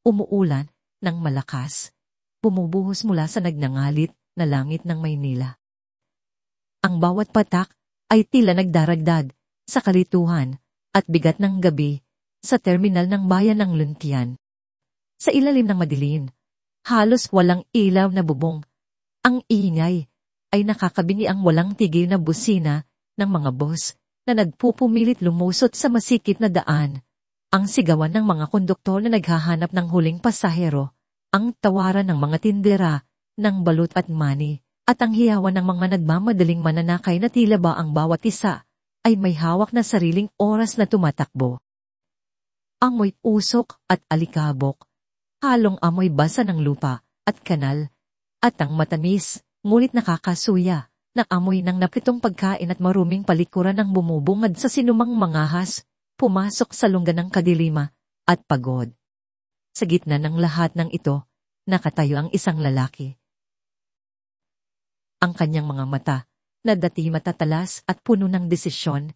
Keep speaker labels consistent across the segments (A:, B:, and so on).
A: umuulan ng malakas. Bumubuhos mula sa nagnangalit na langit ng Maynila. Ang bawat patak ay tila nagdaragdag sa kalituhan at bigat ng gabi sa terminal ng bayan ng Luntian. Sa ilalim ng madilim, halos walang ilaw na bubong. Ang ingay ay nakakabingi ang walang tigil na busina ng mga bus na nagpupumilit lumusot sa masikip na daan. Ang sigawan ng mga konduktor na naghahanap ng huling pasahero, ang tawaran ng mga tindera ng balut at mani, at ang hiyawan ng mga nagmamadaling mananakay na tila ba ang bawat isa ay may hawak na sariling oras na tumatakbo. Amoy usok at alikabok, halong amoy basa ng lupa at kanal, at ang matamis, ngunit nakakasuya, na amoy ng napritong pagkain at maruming palikuran ng bumubungad sa sinumang mangahas, pumasok sa lungga ng kadilima at pagod. Sa gitna ng lahat ng ito, nakatayo ang isang lalaki. Ang kanyang mga mata, na dati matatalas at puno ng desisyon,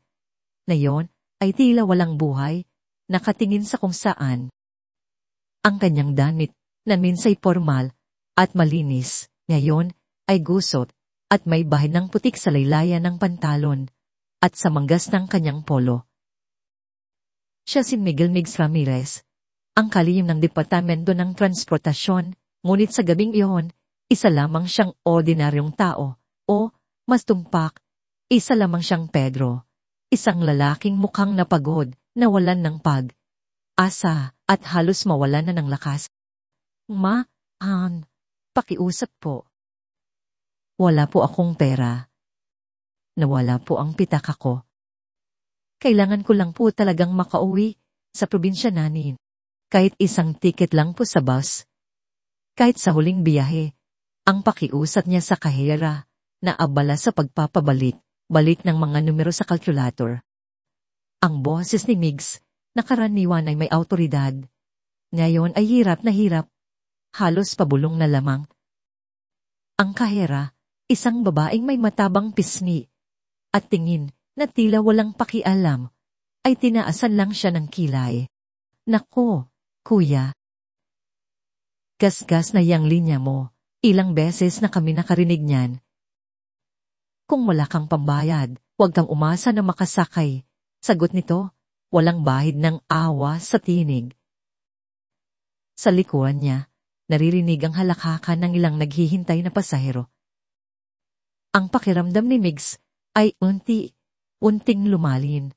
A: na yon ay tila walang buhay, nakatingin sa kung saan. Ang kanyang damit, na minsay formal at malinis, ngayon ay gusot at may bahid ng putik sa laylayan ng pantalon at sa manggas ng kanyang polo. Siya si Miguel Migs Ramirez, ang kalihim ng Departamento ng Transportasyon, ngunit sa gabing iyon, isa lamang siyang ordinaryong tao, o, mas tumpak, isa lamang siyang Pedro, isang lalaking mukhang napagod, nawalan ng asa, at halos mawalan na ng lakas. Pakiusap po. Wala po akong pera. Nawala po ang pitaka ko. Kailangan ko lang po talagang makauwi sa probinsya namin. Kahit isang tiket lang po sa bus. Kahit sa huling biyahe, ang pakiusap niya sa kahera na abala sa pagpapabalik-balik ng mga numero sa kalkulator. Ang boses ni Migs, na karaniwan ay may autoridad, ngayon ay hirap na hirap, halos pabulong na lamang. Ang kahera, isang babaeng may matabang pisngi, at tingin na tila walang pakialam, ay tinaasan lang siya ng kilay. Nako, kuya. Gasgas na yang linya mo, ilang beses na kami nakarinig niyan. Kung wala kang pambayad, huwag kang umasa na makasakay. Sagot nito, walang bahid ng awa sa tinig. Sa likuran niya, naririnig ang halakhakan ng ilang naghihintay na pasahero. Ang pakiramdam ni Migs ay unting lumalin,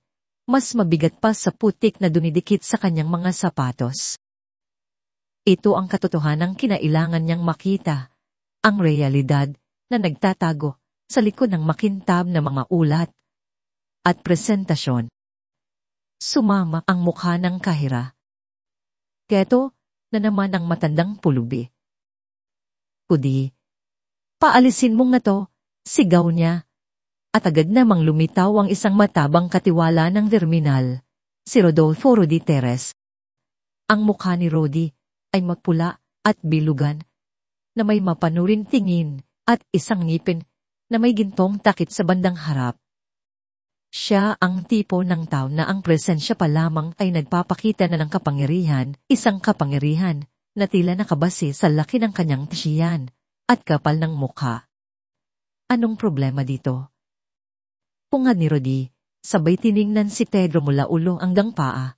A: mas mabigat pa sa putik na dumidikit sa kanyang mga sapatos. Ito ang katotohanang kinailangan niyang makita, ang realidad na nagtatago sa likod ng makintab na mga ulat at presentasyon. Sumama ang mukha ng kahera. Keto na naman ang matandang pulubi. Kudi, paalisin mong na to, sigaw niya. At agad namang lumitaw ang isang matabang katiwala ng terminal, si Rodolfo Rodi Teres. Ang mukha ni Rodi ay mapula at bilugan, na may mapanurin tingin at isang ngipin na may gintong takit sa bandang harap. Siya ang tipo ng tao na ang presensya pa lamang ay nagpapakita na ng kapangyarihan, isang kapangyarihan na tila nakabase sa laki ng kanyang tiyan at kapal ng mukha. Anong problema dito? Pungad ni Rodi, sabay tiningnan si Pedro mula ulo hanggang paa,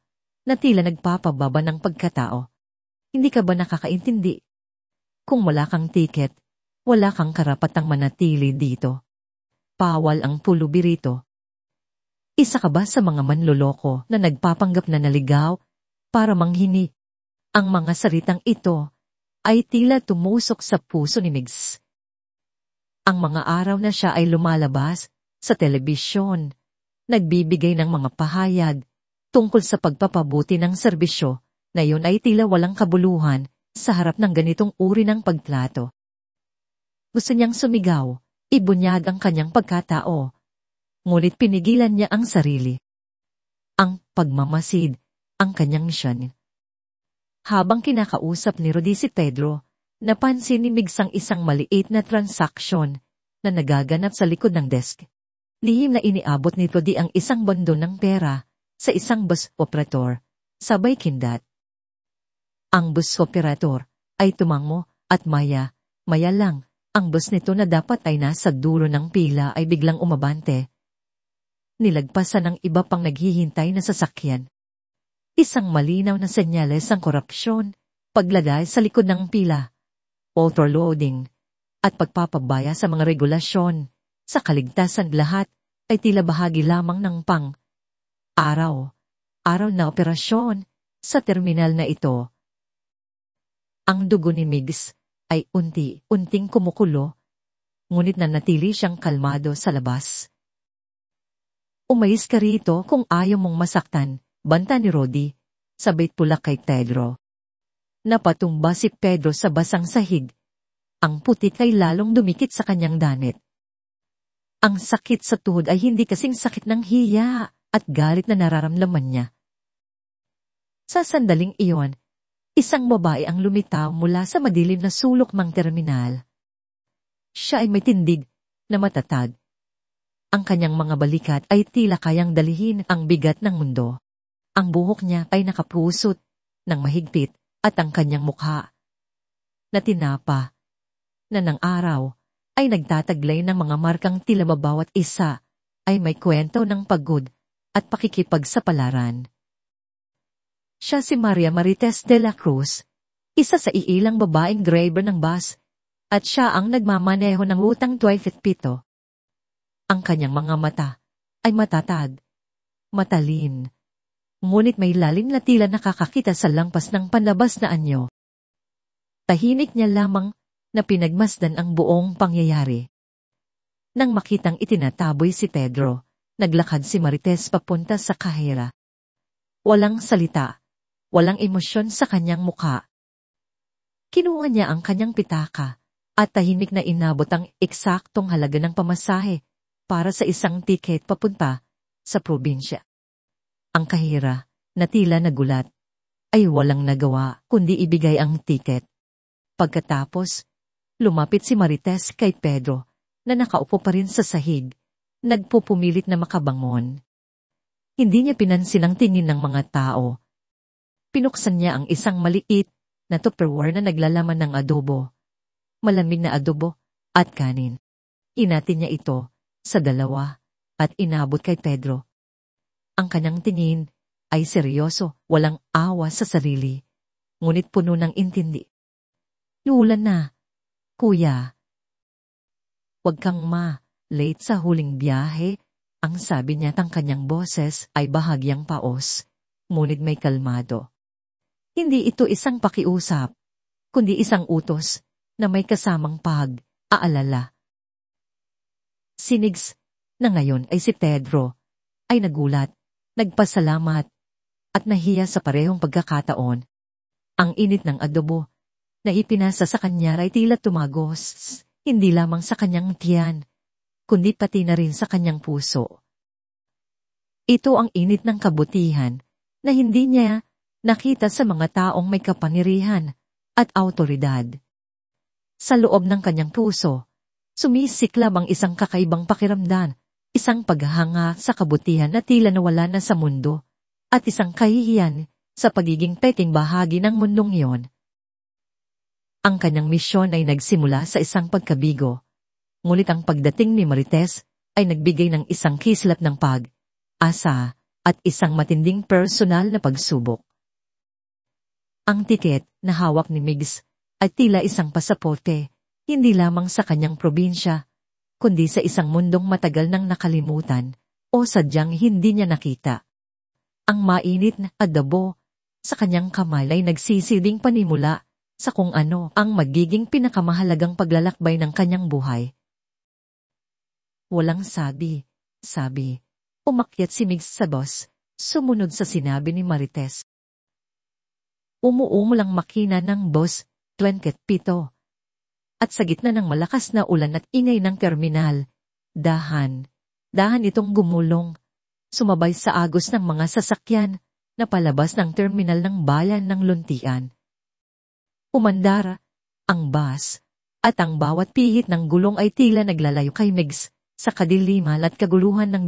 A: na tila nagpapababa ng pagkatao. Hindi ka ba nakakaintindi? Kung wala kang tiket, wala kang karapatang manatili dito. Pawal ang pulubi rito. Isa ka ba sa mga manloloko na nagpapanggap na naligaw para manghini? Ang mga salitang ito ay tila tumusok sa puso ni Migs. Ang mga araw na siya ay lumalabas sa telebisyon, nagbibigay ng mga pahayag tungkol sa pagpapabuti ng serbisyo, na yun ay tila walang kabuluhan sa harap ng ganitong uri ng pagplato. Gusto niyang sumigaw, ibunyag ang kanyang pagkatao, ngunit pinigilan niya ang sarili. Ang pagmamasid, ang kanyang misyon. Habang kinakausap ni Rodi si Pedro, napansin ni Migs ang isang maliit na transaksyon na nagaganap sa likod ng desk. Lihim na iniabot ni Rodi ang isang bundon ng pera sa isang bus operator, sabay kindat. Ang bus operator ay tumango at maya lang, ang bus nito na dapat ay nasa dulo ng pila ay biglang umabante. Nilagpasan ng iba pang naghihintay na sasakyan. Isang malinaw na senyales ng korupsyon, paglagay sa likod ng pila, overloading, at pagpapabaya sa mga regulasyon, sa kaligtasan lahat ay tila bahagi lamang ng araw na operasyon sa terminal na ito. Ang dugo ni Migs ay unti-unting kumukulo, ngunit nanatili siyang kalmado sa labas. Umayos ka rito kung ayaw mong masaktan, banta ni Rodi, sabay tulak kay Pedro. Napatumba si Pedro sa basang sahig. Ang putik ay lalong dumikit sa kanyang danit. Ang sakit sa tuhod ay hindi kasing sakit ng hiya at galit na nararamdaman niya. Sa sandaling iyon, isang babae ang lumitaw mula sa madilim na sulok ng terminal. Siya ay may tindig na matatag. Ang kanyang mga balikat ay tila kayang dalihin ang bigat ng mundo. Ang buhok niya ay nakapusot ng mahigpit at ang kanyang mukha na tinapa na ng araw ay nagtataglay ng mga markang tila bawat isa ay may kwento ng pagod at pakikipagsapalaran. Siya si Maria Marites de la Cruz, isa sa iilang babaeng driver ng bus, at siya ang nagmamaneho ng utang 27. Ang kanyang mga mata ay matatag, matalin, ngunit may lalim na tila nakakakita sa lampas ng panlabas na anyo. Tahimik niya lamang na pinagmasdan ang buong pangyayari. Nang makitang itinataboy si Pedro, naglakad si Marites papunta sa kahera. Walang salita, walang emosyon sa kanyang muka. Kinuha niya ang kanyang pitaka at tahimik na inabot ang eksaktong halaga ng pamasahe para sa isang tiket papunta sa probinsya. Ang kahera, na tila nagulat, ay walang nagawa kundi ibigay ang tiket. Pagkatapos, lumapit si Marites kay Pedro na nakaupo pa rin sa sahig, nagpupumilit na makabangon. Hindi niya pinansin ang tingin ng mga tao. Pinuksan niya ang isang maliit na Tupperware na naglalaman ng adobo. Malamig na adobo at kanin. Inatin niya ito sa dalawa at inabot kay Pedro. Ang kanyang tingin ay seryoso, walang awa sa sarili, ngunit puno ng intindi. Lulan na, Kuya. Huwag kang late sa huling biyahe, ang sabi niya tang kanyang boses ay bahagyang paos, ngunit may kalmado. Hindi ito isang pakiusap, kundi isang utos na may kasamang pag-aalala. Sinigs na ngayon ay si Pedro ay nagulat, nagpasalamat at nahiya sa parehong pagkakataon. Ang init ng adobo na ipinasa sa kanya ay tila tumagos, hindi lamang sa kanyang tiyan, kundi pati na rin sa kanyang puso. Ito ang init ng kabutihan na hindi niya nakita sa mga taong may kapangyarihan at awtoridad. Sa loob ng kanyang puso, sumisiklab ang isang kakaibang pakiramdam, isang paghahanga sa kabutihan na tila nawala na sa mundo, at isang kahihiyan sa pagiging peking bahagi ng mundong iyon. Ang kanyang misyon ay nagsimula sa isang pagkabigo, ngunit ang pagdating ni Marites ay nagbigay ng isang kislap ng pag-asa at isang matinding personal na pagsubok. Ang tiket na hawak ni Migs ay tila isang pasaporte, hindi lamang sa kanyang probinsya, kundi sa isang mundong matagal nang nakalimutan o sadyang hindi niya nakita. Ang mainit na adobo sa kanyang kamay ay nagsisilbing panimula sa kung ano ang magiging pinakamahalagang paglalakbay ng kanyang buhay. Walang sabi. Umakyat si Migs sa bus, sumunod sa sinabi ni Marites. Umuumulang makina ng bus 27. At sa gitna ng malakas na ulan at ingay ng terminal, dahan itong gumulong, sumabay sa agos ng mga sasakyan na palabas ng terminal ng bayan ng Luntian. Umandar ang bus, at ang bawat pihit ng gulong ay tila naglalayo kay Migs sa kadiliman at kaguluhan ng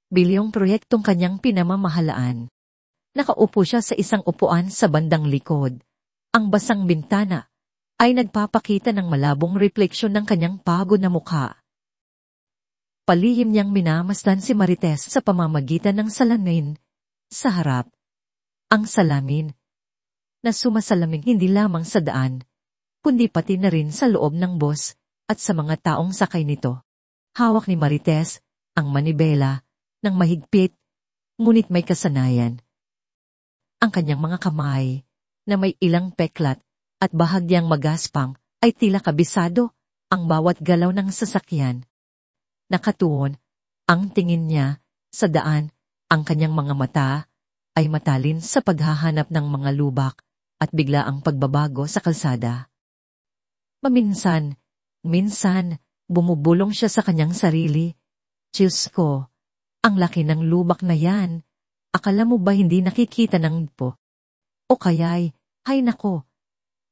A: bilyong proyektong kanyang pinamamahalaan. Nakaupo siya sa isang upuan sa bandang likod, Ang basang bintana ay nagpapakita ng malabong refleksyon ng kanyang pagod na mukha. Palihim niyang minamasdan si Marites sa pamamagitan ng salamin sa harap. Ang salamin na sumasalaming hindi lamang sa daan, kundi pati na rin sa loob ng bus at sa mga taong sakay nito. Hawak ni Marites ang manibela ng mahigpit, ngunit may kasanayan. Ang kanyang mga kamay na may ilang peklat at bahagyang magaspang ay tila kabisado ang bawat galaw ng sasakyan. Nakatuon ang tingin niya sa daan, ang kanyang mga mata ay matalin sa paghahanap ng mga lubak at bigla ang pagbabago sa kalsada. Minsan, bumubulong siya sa kanyang sarili. Diyos ko, ang laki ng lubak na yan. Akala mo ba hindi nakikita ng po? O kaya'y, hay nako,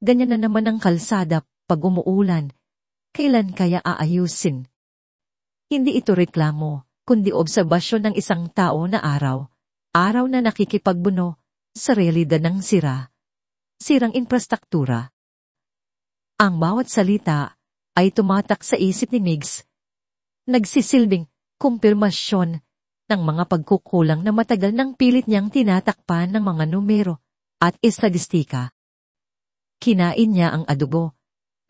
A: ganyan na naman ang kalsada pag umuulan. Kailan kaya aayusin? Hindi ito reklamo, kundi obserbasyon ng isang tao na araw na nakikipagbuno sa realidad ng sirang infrastruktura. Ang bawat salita ay tumatak sa isip ni Migs, nagsisilbing kumpirmasyon ng mga pagkukulang na matagal nang pilit niyang tinatakpan ng mga numero at estadistika. Kinain niya ang adugo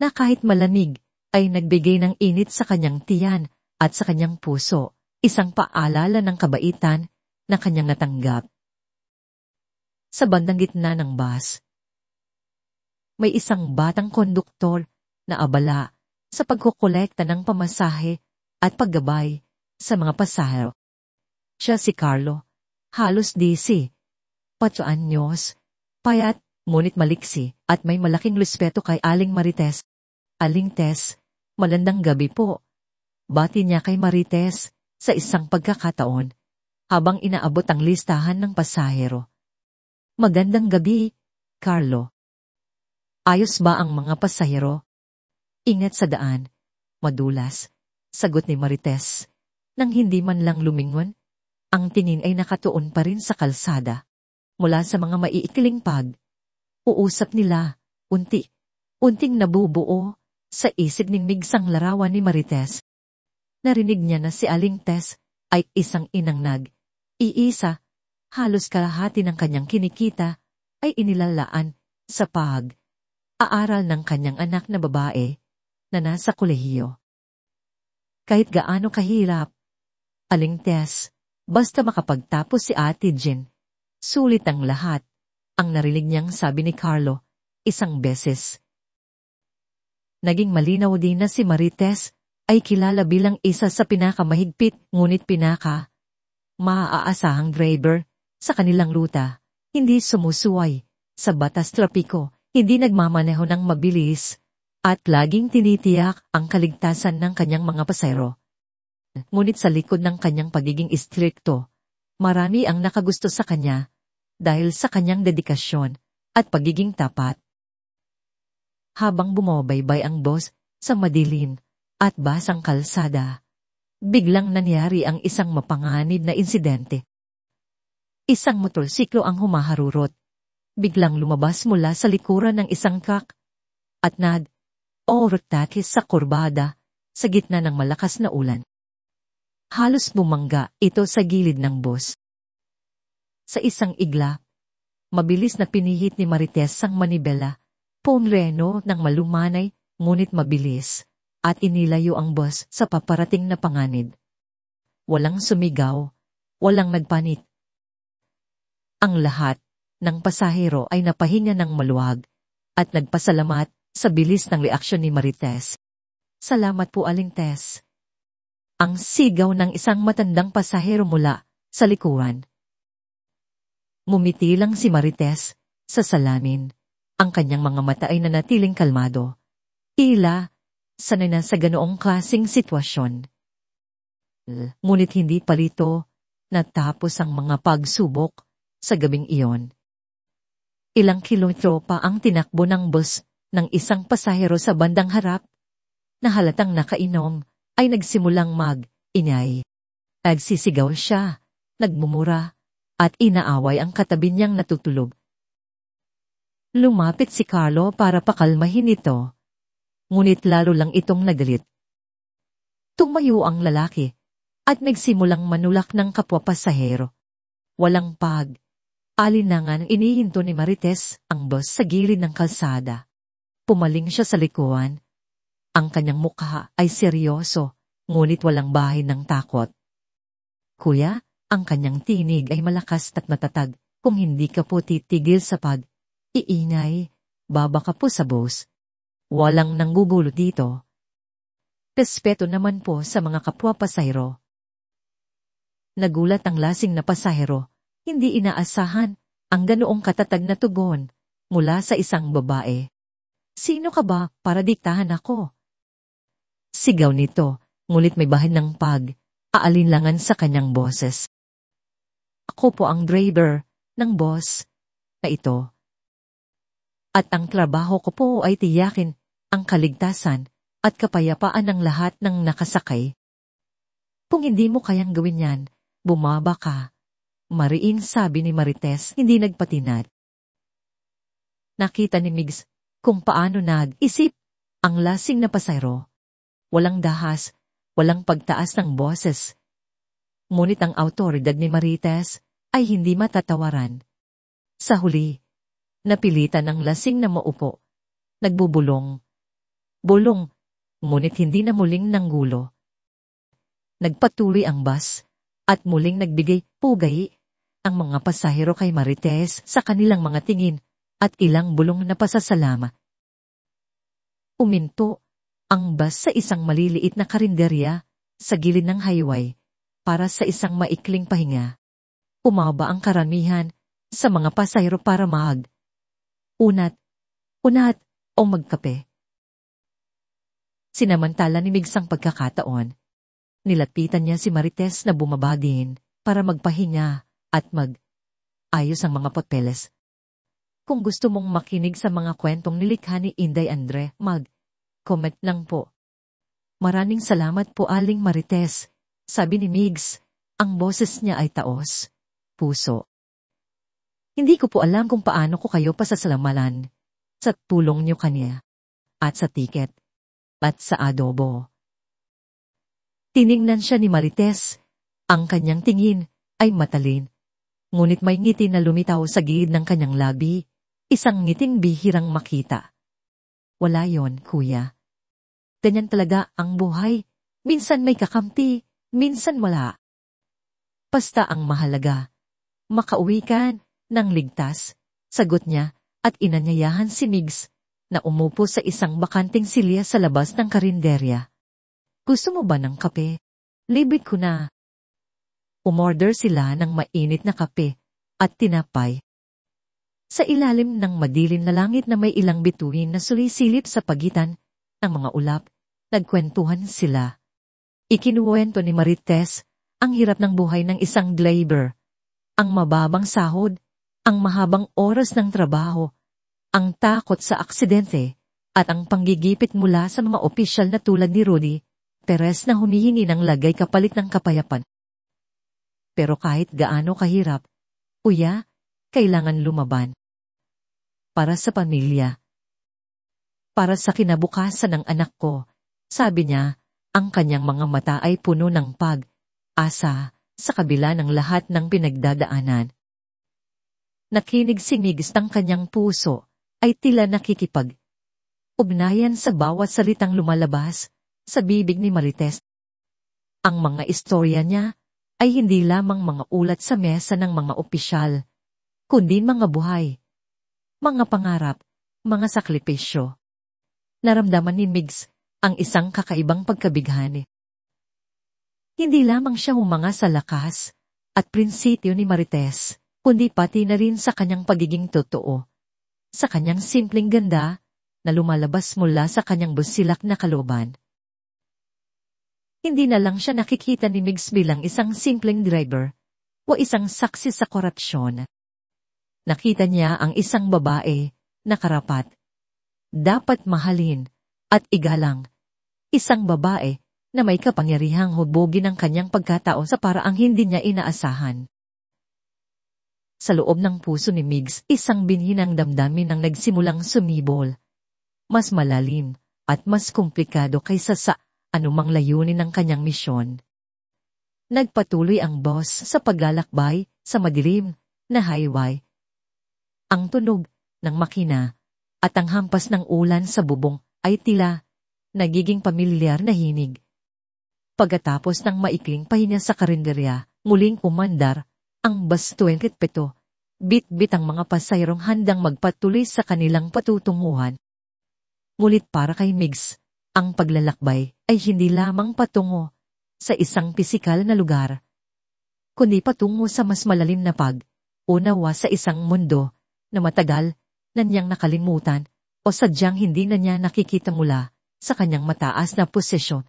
A: na kahit malamig ay nagbigay ng init sa kanyang tiyan at sa kanyang puso, isang paalala ng kabaitan na kanyang natanggap. Sa bandang gitna ng bus, may isang batang konduktor na abala sa pagkukolekta ng pamasahe at paggabay sa mga pasahero. Siya si Carlo, halos DC, 4 anyos, payat, ngunit maliksi at may malaking respeto kay Aling Marites. Aling Tess, malandang gabi po. Bati niya kay Marites sa isang pagkakataon habang inaabot ang listahan ng pasahero. Magandang gabi, Carlo. Ayos ba ang mga pasahero? Ingat sa daan, madulas, sagot ni Marites. Nang hindi man lang lumingon, ang tingin ay nakatuon pa rin sa kalsada. Mula sa mga maiikling uusap nila, unting nabubuo sa isip ng migsang larawan ni Marites. Narinig niya na si Aling Tess ay isang inang iisa, halos kalahati ng kanyang kinikita ay inilalaan sa aaral ng kanyang anak na babae na nasa kolehiyo. Kahit gaano kahirap, Aling Tess, basta makapagtapos si Ate Jean, sulit ang lahat, ang narinig niyang sabi ni Carlo isang beses. Naging malinaw din na si Marites ay kilala bilang isa sa pinakamahigpit ngunit maaasahang driver sa kanilang ruta, hindi sumusuway sa batas trapiko, hindi nagmamaneho ng mabilis, at laging tinitiyak ang kaligtasan ng kanyang mga pasahero. Ngunit sa likod ng kanyang pagiging istrikto, marami ang nakagusto sa kanya dahil sa kanyang dedikasyon at pagiging tapat. Habang bumabaybay ang bus sa madilim at basang kalsada, biglang nangyari ang isang mapanganib na insidente. Isang motorsiklo ang humaharurot. Biglang lumabas mula sa likuran ng isang truck at overtake sa kurbada sa gitna ng malakas na ulan. Halos bumangga ito sa gilid ng bus. Sa isang igla, mabilis na pinihit ni Marites ang manibela, ponreno ng malumanay ngunit mabilis, at inilayo ang bus sa paparating na panganib. Walang sumigaw, walang nagpanik. Ang lahat ng pasahero ay napahinga ng maluwag at nagpasalamat sa bilis ng reaksyon ni Marites. Salamat po, Aling Tess. Ang sigaw ng isang matandang pasahero mula sa likuran. Ngumiti lang si Marites sa salamin. Ang kanyang mga mata ay nanatiling kalmado. Tila sanay na sa ganoong klaseng sitwasyon. Ngunit hindi palito natapos ang mga pagsubok sa gabing iyon. Ilang kilometro pa ang tinakbo ng bus ng isang pasahero sa bandang harap, na halatang nakainom ay nagsimulang mag-ingay. Nagsisigaw siya, nagmumura, at inaaway ang katabi niyang natutulog. Lumapit si Carlo para pakalmahin ito, ngunit lalo lang itong nagalit. Tumayo ang lalaki at nagsimulang manulak ng kapwa pasahero. Walang alinlangan inihinto ni Marites ang bus sa gilid ng kalsada. Pumaling siya sa likuan. Ang kanyang mukha ay seryoso, ngunit walang bahid ng takot. Kuya, ang kanyang tinig ay malakas at matatag. Kung hindi ka po titigil sa iingay, baba ka po sa bus. Walang nanggugulo dito. Respeto naman po sa mga kapwa pasahero. Nagulat ang lasing na pasahero. Hindi inaasahan ang ganoong katatag na tugon mula sa isang babae. Sino ka ba para diktahan ako? Sigaw nito, ngunit may bahid ng aalinlangan sa kanyang boses. Ako po ang driver ng bus na ito. At ang trabaho ko po ay tiyakin ang kaligtasan at kapayapaan ng lahat ng nakasakay. Kung hindi mo kayang gawin yan, bumaba ka. Mariin sabi ni Marites, hindi nagpatinad. Nakita ni Migs kung paano nag-isip ang lasing na pasahero. Walang dahas, walang pagtaas ng boses. Ngunit ang awtoridad ni Marites ay hindi matatawaran. Sa huli, napilitan ang lasing na maupo. Nagbubulong. Bulong, ngunit hindi na muling nanggulo. Nagpatuloy ang bus at muling nagbigay pugay ang mga pasahero kay Marites sa kanilang mga tingin at ilang bulong na pasasalama. Uminto ang bus sa isang maliliit na karinderya sa gilid ng highway para sa isang maikling pahinga. Umaba ang karamihan sa mga pasahero para unat o magkape. Sinamantala ni Migs ang pagkakataon. Nilapitan niya si Marites na bumaba din para magpahinga at ayos ang mga papeles. Kung gusto mong makinig sa mga kwentong nilikha ni Inday Andre, comment lang po. Maraming salamat po Aling Marites, sabi ni Migs. Ang boses niya ay taos, puso. Hindi ko po alam kung paano ko kayo pasasalamalan sa tulong niyo kanya, at sa tiket, at sa adobo. Tiningnan siya ni Marites. Ang kanyang tingin ay matalin, ngunit may ngiti na lumitaw sa gilid ng kanyang labi, isang ngiting bihirang makita. Wala yon, kuya. Ganyan talaga ang buhay. Minsan may kakamti, minsan wala. Basta ang mahalaga, makauwi ka ng ligtas, sagot niya at inanyayahan si Migs na umupo sa isang bakanting silya sa labas ng karinderya. Gusto mo ba ng kape? Libre ko na. Umorder sila ng mainit na kape at tinapay. Sa ilalim ng madilim na langit na may ilang bituin na sulisilip sa pagitan ng mga ulap, nagkwentuhan sila. Ikinuwento ni Marites ang hirap ng buhay ng isang driver, ang mababang sahod, ang mahabang oras ng trabaho, ang takot sa aksidente, at ang panggigipit mula sa mga opisyal na tulad ni Rudy Perez na humihingi ng lagay kapalit ng kapayapan. Pero kahit gaano kahirap, kuya, kailangan lumaban. Para sa pamilya. Para sa kinabukasan ng anak ko, sabi niya, ang kanyang mga mata ay puno ng pag-asa sa kabila ng lahat ng pinagdadaanan. Nakinig si Migs ng kanyang puso ay tila nakikipag-ugnayan sa bawat salitang lumalabas sa bibig ni Marites. Ang mga istorya niya ay hindi lamang mga ulat sa mesa ng mga opisyal, kundi mga buhay, mga pangarap, mga sakripisyo. Naramdaman ni Migs ang isang kakaibang pagkabighani. Hindi lamang siya humanga sa lakas at prinsipyo ni Marites, kundi pati na rin sa kanyang pagiging totoo, sa kanyang simpleng ganda na lumalabas mula sa kanyang busilak na kalooban. Hindi na lang siya nakikita ni Migs bilang isang simpleng driver o isang saksi sa korupsyon. Nakita niya ang isang babae na karapat, dapat mahalin at igalang. Isang babae na may kapangyarihang hubugin ang kanyang pagkatao sa paraang hindi niya inaasahan. Sa loob ng puso ni Migs, isang binhi ng damdamin ang nagsimulang sumibol. Mas malalim at mas komplikado kaysa sa anumang layunin ng kanyang misyon. Nagpatuloy ang boss sa paglalakbay sa madilim na highway. Ang tunog ng makina at ang hampas ng ulan sa bubong ay tila nagiging pamilyar na hinig. Pagkatapos ng maikling pahinga sa karinderya, muling umandar ang bus 27. Bit-bit ang mga pasayerong handang magpatuloy sa kanilang patutunguhan. Ngunit para kay Migs, ang paglalakbay ay hindi lamang patungo sa isang pisikal na lugar, kundi patungo sa mas malalim na pag-unawa sa isang mundo na matagal na niyang nakalimutan o sadyang hindi na niya nakikita mula sa kanyang mataas na posisyon.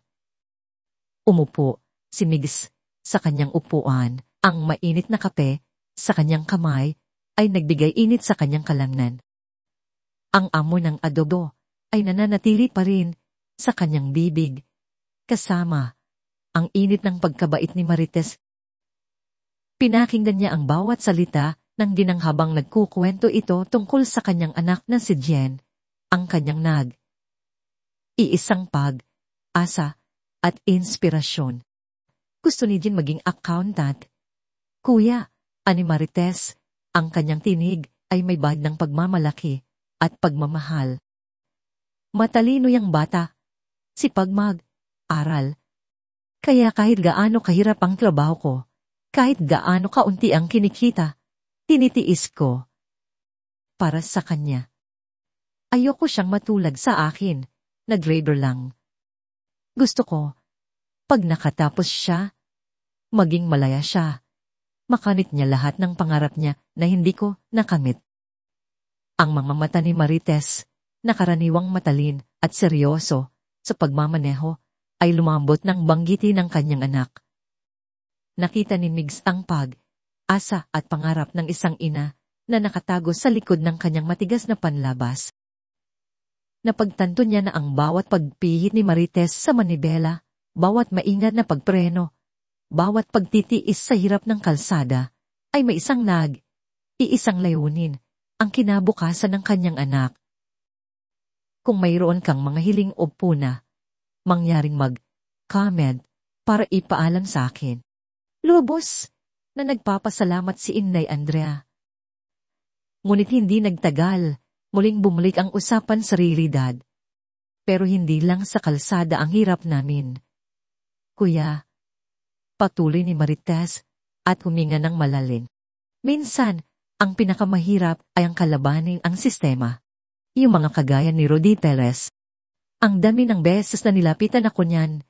A: Umupo si Migs sa kanyang upuan, ang mainit na kape sa kanyang kamay ay nagbigay init sa kanyang kalamnan. Ang amoy ng adobo ay nananatili pa rin sa kanyang bibig, kasama ang init ng pagkabait ni Marites. Pinakinggan niya ang bawat salita ng ginang habang nagkukwento ito tungkol sa kanyang anak na si Jen, ang kanyang iisang pag-asa at inspirasyon. Gusto ni Jen maging accountant. Kuya, ani Marites, ang kanyang tinig ay may bahid ng pagmamalaki at pagmamahal. Matalino yang bata, sipag mag-aral. Kaya kahit gaano kahirap ang trabaho ko, kahit gaano kaunti ang kinikita, tinitiis ko para sa kanya. Ayoko siyang matulad sa akin, nag-labor lang. Gusto ko, pag nakatapos siya, maging malaya siya. Makamit niya lahat ng pangarap niya na hindi ko nakamit. Ang mga mata ni Marites, na karaniwang matalin at seryoso sa pagmamaneho, ay lumambot ng banggiti ng kanyang anak. Nakita ni Migs ang pag-asa at pangarap ng isang ina na nakatago sa likod ng kanyang matigas na panlabas. Napagtanto niya na ang bawat pagpihit ni Marites sa manibela, bawat maingat na pagpreno, bawat pagtitiis sa hirap ng kalsada, ay may isang iisang layunin, ang kinabukasan ng kanyang anak. Kung mayroon kang mga hiling o puna, mangyaring mag-comment para ipaalam sa akin. Lubos na nagpapasalamat si Inday Andrea. Ngunit hindi nagtagal, muling bumalik ang usapan sa realidad. Pero hindi lang sa kalsada ang hirap namin. Kuya, patuloy ni Marites at huminga ng malalim. Minsan, ang pinakamahirap ay ang kalabanin ang sistema. Yung mga kagaya ni Rodi Perez. Ang dami ng beses na nilapitan ako niyan,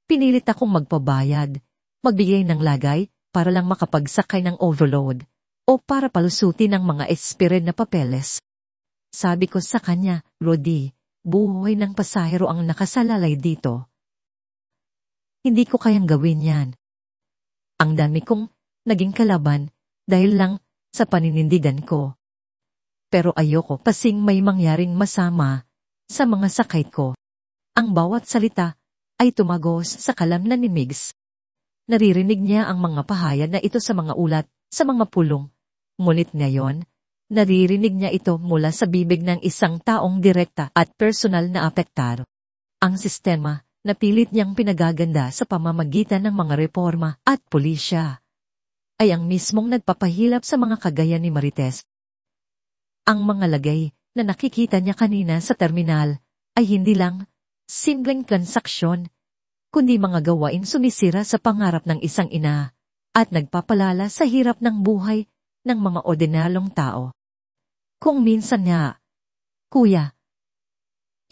A: pinilit akong magpabayad, magbigay ng lagay para lang makapagsakay ng overload o para palusutin ng mga expired na papeles. Sabi ko sa kanya, Rodi, buhay ng pasahero ang nakasalalay dito. Hindi ko kayang gawin yan. Ang dami kong naging kalaban dahil lang sa paninindigan ko. Pero ayoko kasing may mangyaring masama sa mga sakay ko. Ang bawat salita ay tumagos sa kalamnan ni Migs. Naririnig niya ang mga pahayag na ito sa mga ulat, sa mga pulong. Ngunit ngayon, naririnig niya ito mula sa bibig ng isang taong direkta at personal na apektado. Ang sistema na pilit niyang pinagaganda sa pamamagitan ng mga reforma at pulisya ay ang mismong nagpapahilap sa mga kagaya ni Marites. Ang mga lagay na nakikita niya kanina sa terminal ay hindi lang simpleng transaksyon, kundi mga gawain sumisira sa pangarap ng isang ina at nagpapalala sa hirap ng buhay ng mga ordinaryong tao. Kung minsan nga, Kuya,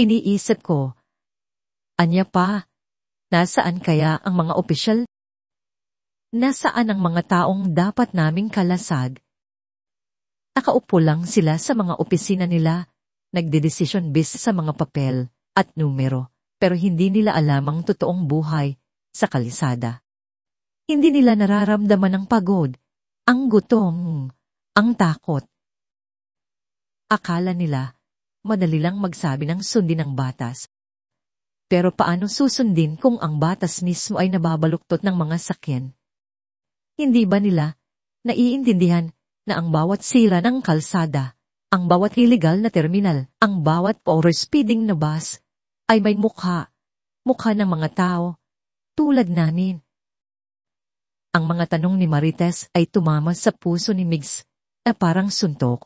A: iniisip ko, anya pa, nasaan kaya ang mga opisyal? Nasaan ang mga taong dapat naming kalasag? Nakaupo lang sila sa mga opisina nila, nagdedesisyon bis sa mga papel at numero, pero hindi nila alam ang totoong buhay sa kalisada. Hindi nila nararamdaman ang pagod, ang gutom, ang takot. Akala nila, madali lang magsabi ng sundin ang batas. Pero paano susundin kung ang batas mismo ay nababaluktot ng mga sakyan? Hindi ba nila naiintindihan na ang bawat sira ng kalsada, ang bawat illegal na terminal, ang bawat overspeeding na bus, ay may mukha ng mga tao, tulad namin. Ang mga tanong ni Marites ay tumama sa puso ni Migs na parang suntok.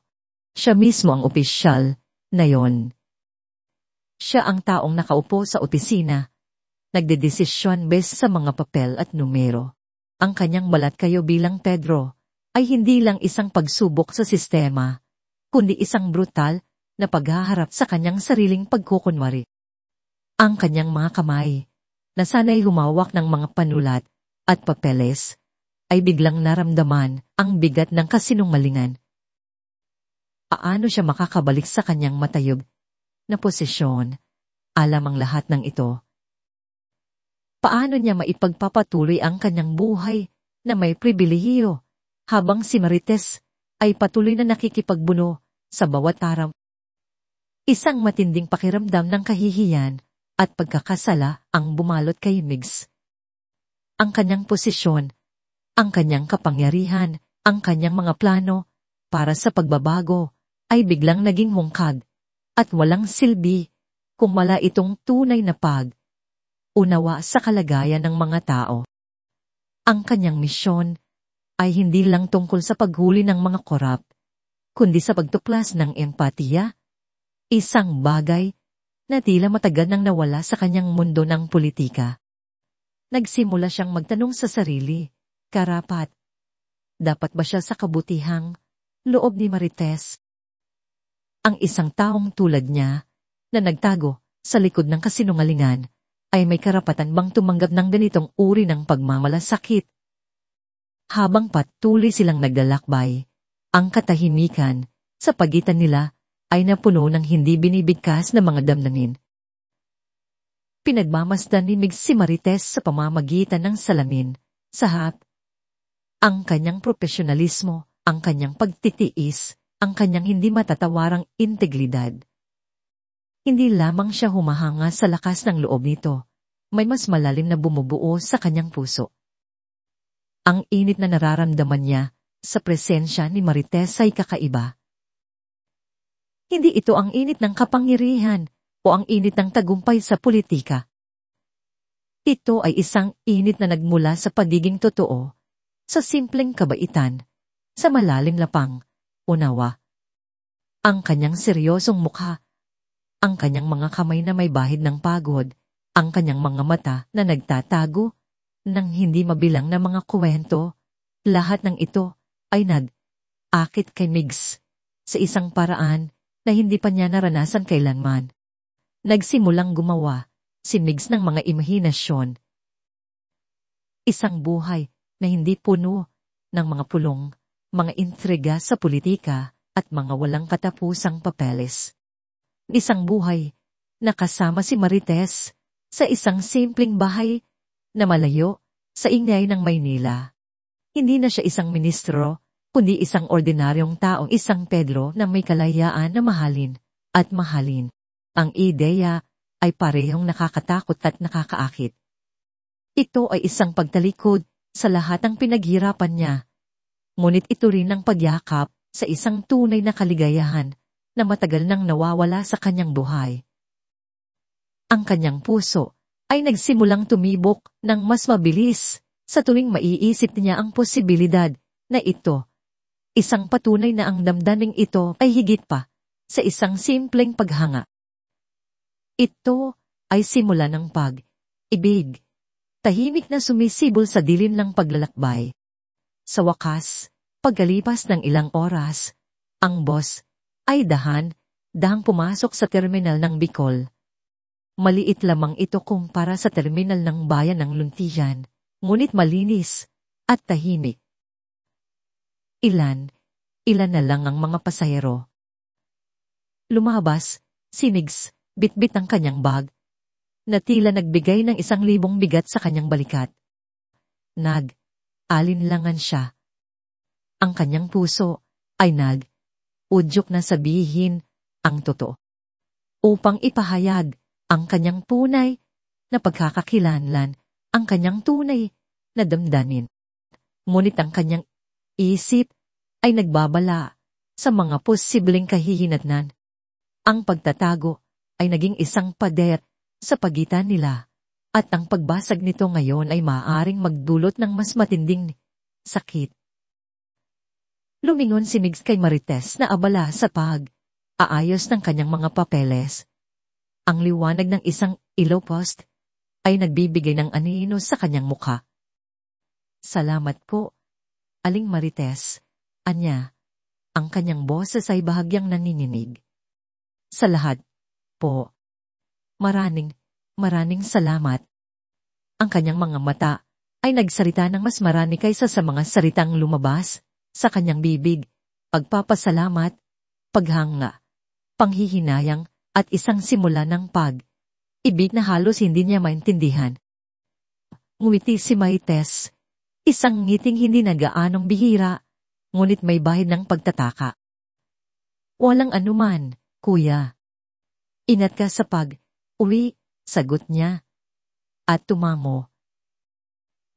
A: Siya mismo ang opisyal na yon. Siya ang taong nakaupo sa opisina, nagdedesisyon base sa mga papel at numero. Ang kanyang balat kayo bilang Pedro ay hindi lang isang pagsubok sa sistema, kundi isang brutal na paghaharap sa kanyang sariling pagkukunwari. Ang kanyang mga kamay, na sanay humawak ng mga panulat at papeles, ay biglang naramdaman ang bigat ng kasinungalingan. Paano siya makakabalik sa kanyang matayog na posisyon? Alam ang lahat ng ito. Paano niya maipagpapatuloy ang kanyang buhay na may pribilehiyo habang si Marites ay patuloy na nakikipagbuno sa bawat araw? Isang matinding pakiramdam ng kahihiyan at pagkakasala ang bumalot kay Migs. Ang kanyang posisyon, ang kanyang kapangyarihan, ang kanyang mga plano para sa pagbabago ay biglang naging mungkag at walang silbi kung wala itong tunay na pag-unawa sa kalagayan ng mga tao. Ang kanyang misyon ay hindi lang tungkol sa paghuli ng mga korap, kundi sa pagtuklas ng empatiya, isang bagay na tila matagal nang nawala sa kanyang mundo ng politika. Nagsimula siyang magtanong sa sarili, dapat ba siya sa kabutihang loob ni Marites? Ang isang taong tulad niya, na nagtago sa likod ng kasinungalingan, ay may karapatan bang tumanggap ng ganitong uri ng pagmamalasakit? Habang patuloy silang naglalakbay, ang katahimikan sa pagitan nila ay napuno ng hindi binibigkas na mga damdamin. Pinagmamasdan ni Migs si Marites sa pamamagitan ng salamin, sa harap. Ang kanyang profesionalismo, ang kanyang pagtitiis, ang kanyang hindi matatawarang integridad. Hindi lamang siya humahanga sa lakas ng loob nito, may mas malalim na bumubuo sa kanyang puso. Ang init na nararamdaman niya sa presensya ni Marites ay kakaiba. Hindi ito ang init ng kapangyarihan o ang init ng tagumpay sa politika. Ito ay isang init na nagmula sa pagiging totoo, sa simpleng kabaitan, sa malalim na pang-unawa. Ang kanyang seryosong mukha, ang kanyang mga kamay na may bahid ng pagod, ang kanyang mga mata na nagtatago ng hindi mabilang na mga kwento, lahat ng ito ay nag-akit kay Migs sa isang paraan na hindi pa niya naranasan kailanman. Nagsimulang gumawa si Migs ng mga imahinasyon. Isang buhay na hindi puno ng mga pulong, mga intriga sa politika at mga walang katapusang papeles. Isang buhay na kasama si Marites sa isang simpleng bahay na malayo sa ingay ng Maynila. Hindi na siya isang ministro, kundi isang ordinaryong taong isang Pedro na may kalayaan na mahalin at mahalin. Ang ideya ay parehong nakakatakot at nakakaakit. Ito ay isang pagtalikod sa lahat ng pinaghirapan niya. Ngunit ito rin ang pagyakap sa isang tunay na kaligayahan na matagal nang nawawala sa kanyang buhay. Ang kanyang puso ay nagsimulang tumibok ng mas mabilis sa tuwing maiisip niya ang posibilidad na ito, isang patunay na ang damdaming ito ay higit pa sa isang simpleng paghanga. Ito ay simula ng pag-ibig, tahimik na sumisibol sa dilim ng paglalakbay. Sa wakas, pagkalipas ng ilang oras, ang boss ay dahang pumasok sa terminal ng Bicol. Maliit lamang ito kumpara sa terminal ng bayan ng Luntian, ngunit malinis at tahimik. Ilan na lang ang mga pasahero. Lumabas, si Migs, bitbit ang kanyang bag, na tila nagbigay ng 1,000 bigat sa kanyang balikat. Alinlangan siya. Ang kanyang puso ay udyok na sabihin ang totoo. Upang ipahayag ang kanyang tunay na pagkakakilanlan, ang kanyang tunay na damdamin. Ngunit ang kanyang isip ay nagbabala sa mga posibleng kahihinatnan. Ang pagtatago ay naging isang pader sa pagitan nila at ang pagbasag nito ngayon ay maaaring magdulot ng mas matinding sakit. Lumingon si Migs kay Marites na abala sa pag-aayos ng kanyang mga papeles. Ang liwanag ng isang ilaw post ay nagbibigay ng anino sa kanyang mukha. Salamat po, Aling Marites, anya. Ang kanyang boses ay bahagyang nanginginig. Sa lahat, po. Maraming salamat. Ang kanyang mga mata ay nagsalita ng mas marami kaysa sa mga salitang lumabas sa kanyang bibig, pagpapasalamat, paghanga, panghihinayang at isang simula ng pag-ibig na halos hindi niya maintindihan. Ngumiti si Marites, isang ngiting hindi na gaanong bihira, ngunit may bahid ng pagtataka. Walang anuman, kuya. Ingat ka sa pag-uwi, sagot niya. At tumango.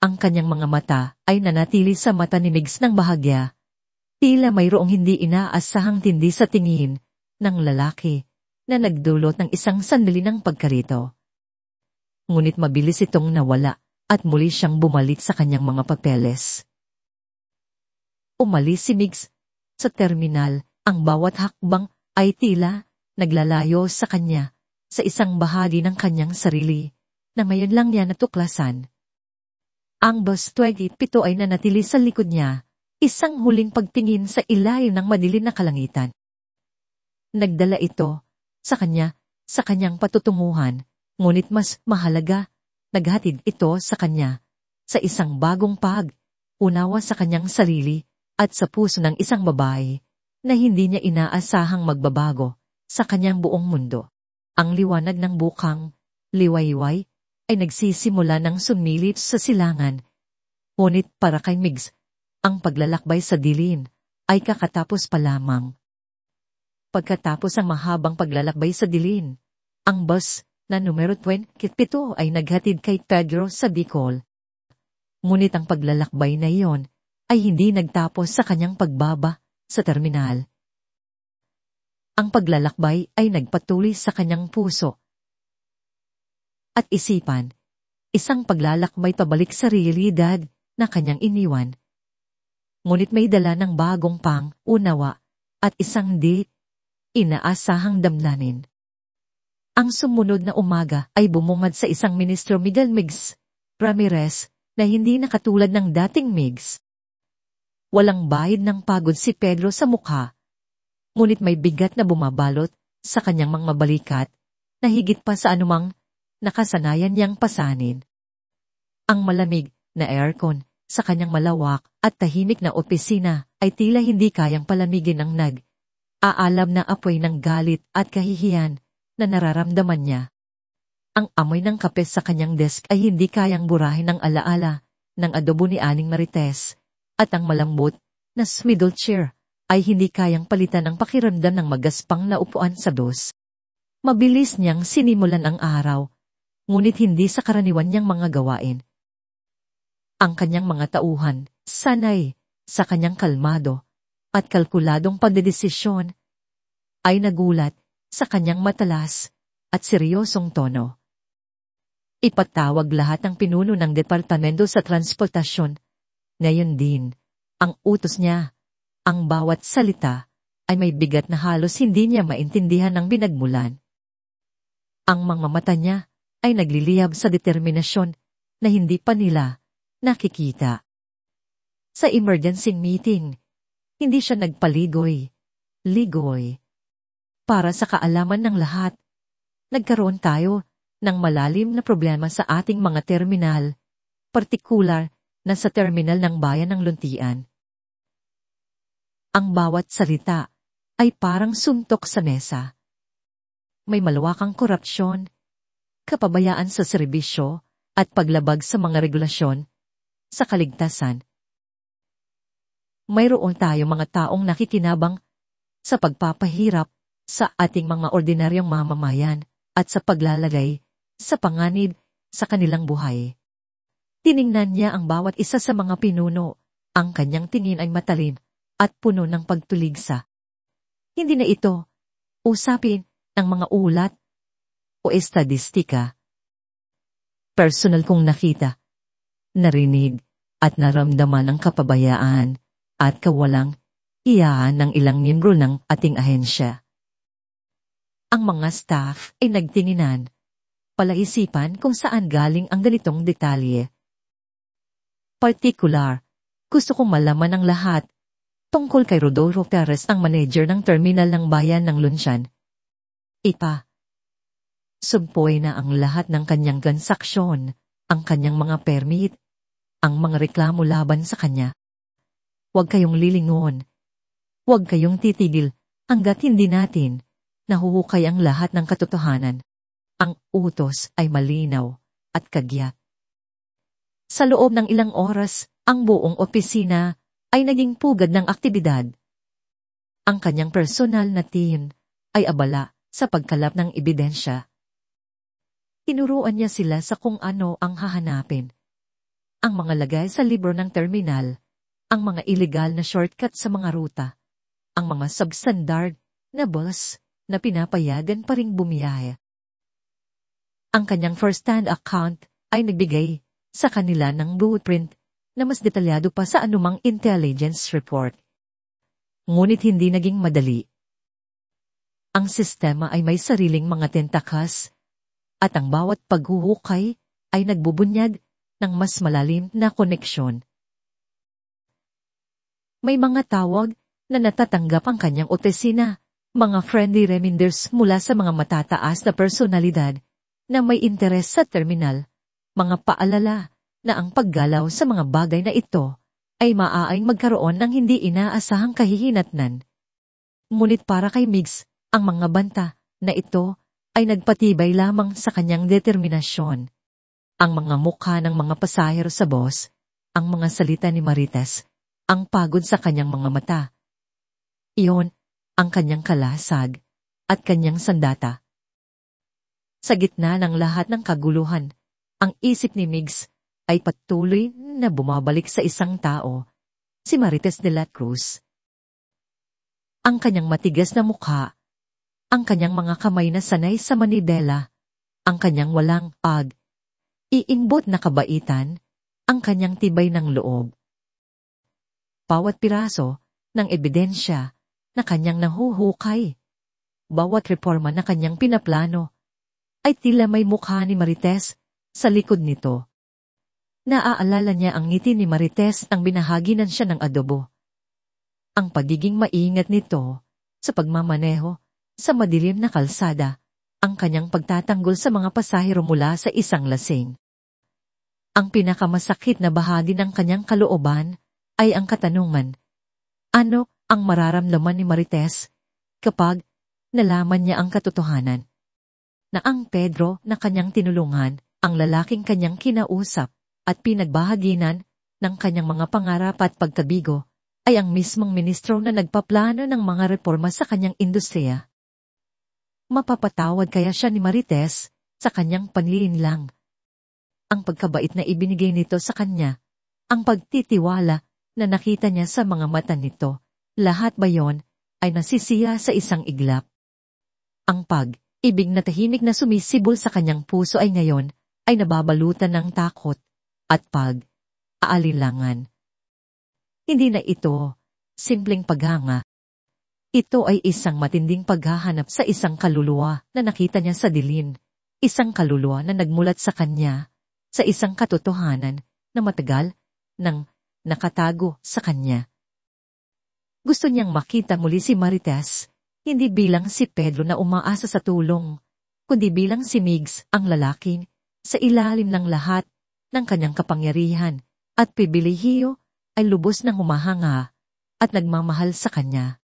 A: Ang kanyang mga mata ay nanatili sa mata ni Migs ng bahagya. Tila mayroong hindi inaasahang tindi sa tingin ng lalaki na nagdulot ng isang sandali ng pagkarito. Ngunit mabilis itong nawala at muli siyang bumalik sa kanyang mga papeles. Umalis si Migs sa terminal, ang bawat hakbang ay tila naglalayo sa kanya sa isang bahagi ng kanyang sarili na ngayon lang niya natuklasan. Ang bus 27 ay nanatili sa likod niya, isang huling pagtingin sa ilalim ng madilim na kalangitan. Nagdala ito sa kanyang patutunguhan, ngunit mas mahalaga, naghatid ito sa kanya sa isang bagong pag-unawa sa kanyang sarili at sa puso ng isang babae na hindi niya inaasahang magbabago sa kanyang buong mundo. Ang liwanag ng bukang liwayway ay nagsisimula ng sumilip sa silangan. Ngunit para kay Migs, ang paglalakbay sa dilim ay kakatapos pa lamang. Pagkatapos ang mahabang paglalakbay sa dilim, ang bus na numero 27 ay naghatid kay Pedro sa Bicol. Ngunit ang paglalakbay na iyon ay hindi nagtapos sa kanyang pagbaba sa terminal. Ang paglalakbay ay nagpatuloy sa kanyang puso at isipan, isang paglalakbay pabalik sa realidad na kanyang iniwan. Ngunit may dala ng bagong pang-unawa at isang di inaasahang damdamin. Ang sumunod na umaga ay bumungad sa isang Ministro Miguel Migs Ramirez na hindi na katulad ng dating Migs. Walang bahid ng pagod si Pedro sa mukha, ngunit may bigat na bumabalot sa kanyang mga balikat na higit pa sa anumang nakasanayan niyang pasanin. Ang malamig na aircon sa kanyang malawak at tahimik na opisina ay tila hindi kayang palamigin ng aalam na apoy ng galit at kahihiyan na nararamdaman niya. Ang amoy ng kape sa kanyang desk ay hindi kayang burahin ng alaala ng adobo ni Aling Marites, at ang malambot na swivel chair ay hindi kayang palitan ng pakiramdam ng magaspang na upuan sa dos. Mabilis niyang sinimulan ang araw, ngunit hindi sa karaniwan niyang mga gawain. Ang kanyang mga tauhan, sanay sa kanyang kalmado at kalkuladong pagdedesisyon, ay nagulat sa kanyang matalas at seryosong tono. Ipatawag lahat ng pinuno ng Departamento sa Transportasyon. Ngayon din, ang utos niya, ang bawat salita, ay may bigat na halos hindi niya maintindihan ng binagmulan. Ang mga mata niya ay nagliliyab sa determinasyon na hindi pa nila nakikita. Sa emergency meeting, hindi siya nagpaligoy. Para sa kaalaman ng lahat, nagkaroon tayo ng malalim na problema sa ating mga terminal, partikular na sa terminal ng bayan ng Luntian. Ang bawat salita ay parang suntok sa mesa. May malawakang korupsyon, kapabayaan sa serbisyo, at paglabag sa mga regulasyon, sa kaligtasan. Mayroon tayo mga taong nakikinabang sa pagpapahirap sa ating mga ordinaryong mamamayan at sa paglalagay sa panganib sa kanilang buhay. Tiningnan niya ang bawat isa sa mga pinuno. Ang kanyang tingin ay matalim at puno ng pagtuligsa. Hindi na ito usapin ng mga ulat o estadistika. Personal kong nakita, narinig at naramdaman ang kapabayaan at kawalang iyaan ng ilang miyembro ng ating ahensya. Ang mga staff ay nagtinginan, palaisipan kung saan galing ang ganitong detalye. Partikular, gusto kong malaman ang lahat tungkol kay Rodolfo Perez, ang manager ng terminal ng bayan ng Lunsyan. Sumpoy na ang lahat ng kanyang transaksyon, ang kanyang mga permit, ang mga reklamo laban sa kanya. Huwag kayong lilingon. Huwag kayong titigil hanggat hindi natin nahuhukay ang lahat ng katotohanan. Ang utos ay malinaw at kagiyak. Sa loob ng ilang oras, ang buong opisina ay naging pugad ng aktibidad. Ang kanyang personal na team ay abala sa pagkalap ng ebidensya. Tinuruan niya sila sa kung ano ang hahanapin. Ang mga lagay sa libro ng terminal, ang mga illegal na shortcut sa mga ruta, ang mga substandard na bus na pinapayagan pa ring bumiyaya. Ang kanyang first-hand account ay nagbigay sa kanila ng blueprint na mas detalyado pa sa anumang intelligence report. Ngunit hindi naging madali. Ang sistema ay may sariling mga tentakas at ang bawat paghuhukay ay nagbubunyag ng mas malalim na koneksyon. May mga tawag na natatanggap ang kanyang opisina, mga friendly reminders mula sa mga matataas na personalidad na may interes sa terminal, mga paalala na ang paggalaw sa mga bagay na ito ay maaaring magkaroon ng hindi inaasahang kahihinatnan. Ngunit para kay Migs, ang mga banta na ito ay nagpatibay lamang sa kanyang determinasyon. Ang mga mukha ng mga pasahero sa bus, ang mga salita ni Marites, ang pagod sa kanyang mga mata. Iyon ang kanyang kalasag at kanyang sandata. Sa gitna ng lahat ng kaguluhan, ang isip ni Migs ay patuloy na bumabalik sa isang tao, si Marites de la Cruz. Ang kanyang matigas na mukha, ang kanyang mga kamay na sanay sa manibela, ang kanyang walang iimbot na kabaitan, ang kanyang tibay ng loob. Bawat piraso ng ebidensya na kanyang nahuhukay, bawat reforma na kanyang pinaplano, ay tila may mukha ni Marites sa likod nito. Naaalala niya ang ngiti ni Marites nang binahaginan siya ng adobo. Ang pagiging maingat nito sa pagmamaneho sa madilim na kalsada, ang kanyang pagtatanggol sa mga pasahero mula sa isang lasing. Ang pinakamasakit na bahagi ng kanyang kalooban ay ang katanungan, ano ang mararamdaman ni Marites kapag nalaman niya ang katotohanan? Na ang Pedro na kanyang tinulungan, ang lalaking kanyang kinausap at pinagbahaginan ng kanyang mga pangarap at pagkabigo, ay ang mismong ministro na nagpaplano ng mga reforma sa kanyang industriya. Mapapatawad kaya siya ni Marites sa kanyang panlilinlang? Ang pagkabait na ibinigay nito sa kanya, ang pagtitiwala na nakita niya sa mga mata nito, lahat ba yon ay nasisiya sa isang iglap? Ang pag-ibig na tahimik na sumisibol sa kanyang puso ay ngayon ay nababalutan ng takot at pag-aalilangan. Hindi na ito simpleng paghanga. Ito ay isang matinding paghahanap sa isang kaluluwa na nakita niya sa dilim, isang kaluluwa na nagmulat sa kanya, sa isang katotohanan na matagal nang nakatago sa kanya. Gusto niyang makita muli si Marites, hindi bilang si Pedro na umaasa sa tulong, kundi bilang si Migs, ang lalaki, sa ilalim ng lahat ng kanyang kapangyarihan at pribilehiyo ay lubos ng humahanga at nagmamahal sa kanya.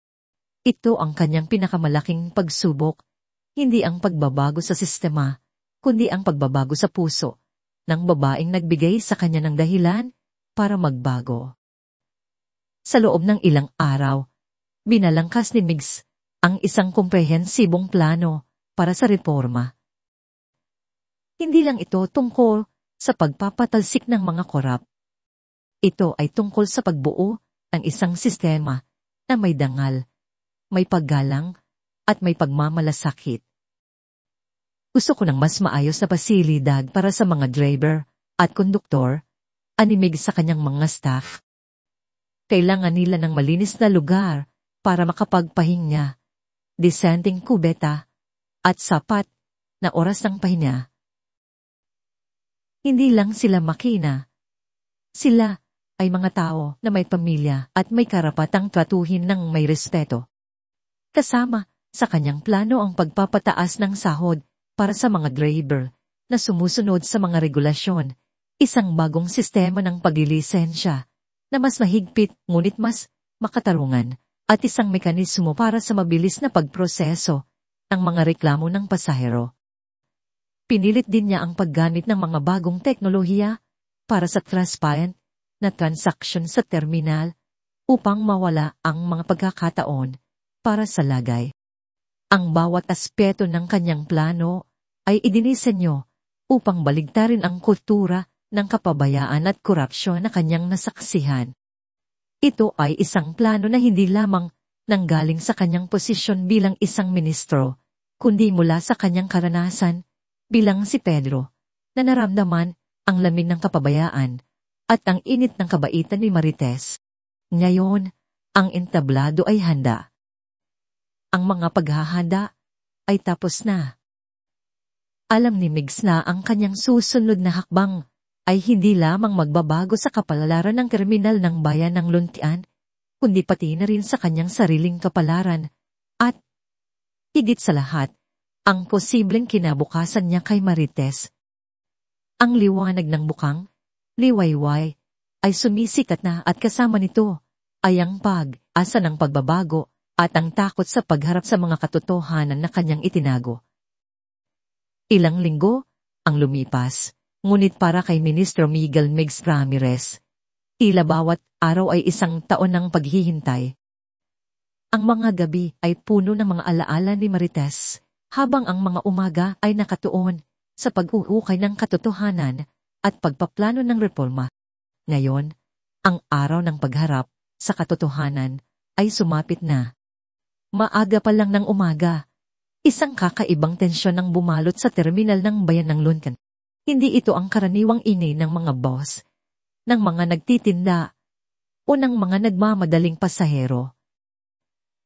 A: Ito ang kanyang pinakamalaking pagsubok, hindi ang pagbabago sa sistema, kundi ang pagbabago sa puso ng babaeng nagbigay sa kanya ng dahilan para magbago. Sa loob ng ilang araw, binalangkas ni Migs ang isang komprehensibong plano para sa reforma. Hindi lang ito tungkol sa pagpapatalsik ng mga korap. Ito ay tungkol sa pagbuo ng isang sistema na may dangal, may paggalang, at may pagmamalasakit. Gusto ko ng mas maayos na pasilidad para sa mga driver at konduktor, animig sa kanyang mga staff. Kailangan nila ng malinis na lugar para makapagpahinga, disenteng kubeta, at sapat na oras ng pahinga. Hindi lang sila makina. Sila ay mga tao na may pamilya at may karapatang tratuhin ng may respeto. Kasama sa kanyang plano ang pagpapataas ng sahod para sa mga driver na sumusunod sa mga regulasyon, isang bagong sistema ng paglilisensya na mas mahigpit ngunit mas makatarungan at isang mekanismo para sa mabilis na pagproseso ng mga reklamo ng pasahero. Pinilit din niya ang paggamit ng mga bagong teknolohiya para sa transparent na transaksyon sa terminal upang mawala ang mga pagkakataon para sa lagay. Ang bawat aspeto ng kanyang plano ay idinisenyo upang baligtarin ang kultura ng kapabayaan at korupsyon na kanyang nasaksihan. Ito ay isang plano na hindi lamang nanggaling sa kanyang posisyon bilang isang ministro, kundi mula sa kanyang karanasan bilang si Pedro, na naramdaman ang lamig ng kapabayaan at ang init ng kabaitan ni Marites. Ngayon, ang entablado ay handa. Ang mga paghahanda ay tapos na. Alam ni Migs na ang kanyang susunod na hakbang ay hindi lamang magbabago sa kapalaran ng kriminal ng bayan ng Luntian, kundi pati na rin sa kanyang sariling kapalaran at, higit sa lahat, ang posibleng kinabukasan niya kay Marites. Ang liwanag ng bukang, liwayway, ay sumisikat na at kasama nito ay ang pag-asa ng pagbabago at ang takot sa pagharap sa mga katotohanan na kanyang itinago. Ilang linggo ang lumipas, ngunit para kay Ministro Miguel Migs Ramirez, tila bawat araw ay isang taon ng paghihintay. Ang mga gabi ay puno ng mga alaala ni Marites, habang ang mga umaga ay nakatuon sa pag-uukay ng katotohanan at pagpaplano ng reforma. Ngayon, ang araw ng pagharap sa katotohanan ay sumapit na. Maaga pa lang ng umaga, isang kakaibang tensyon ang bumalot sa terminal ng bayan ng Luncan. Hindi ito ang karaniwang ingay ng mga boss, ng mga nagtitinda, o ng mga nagmamadaling pasahero.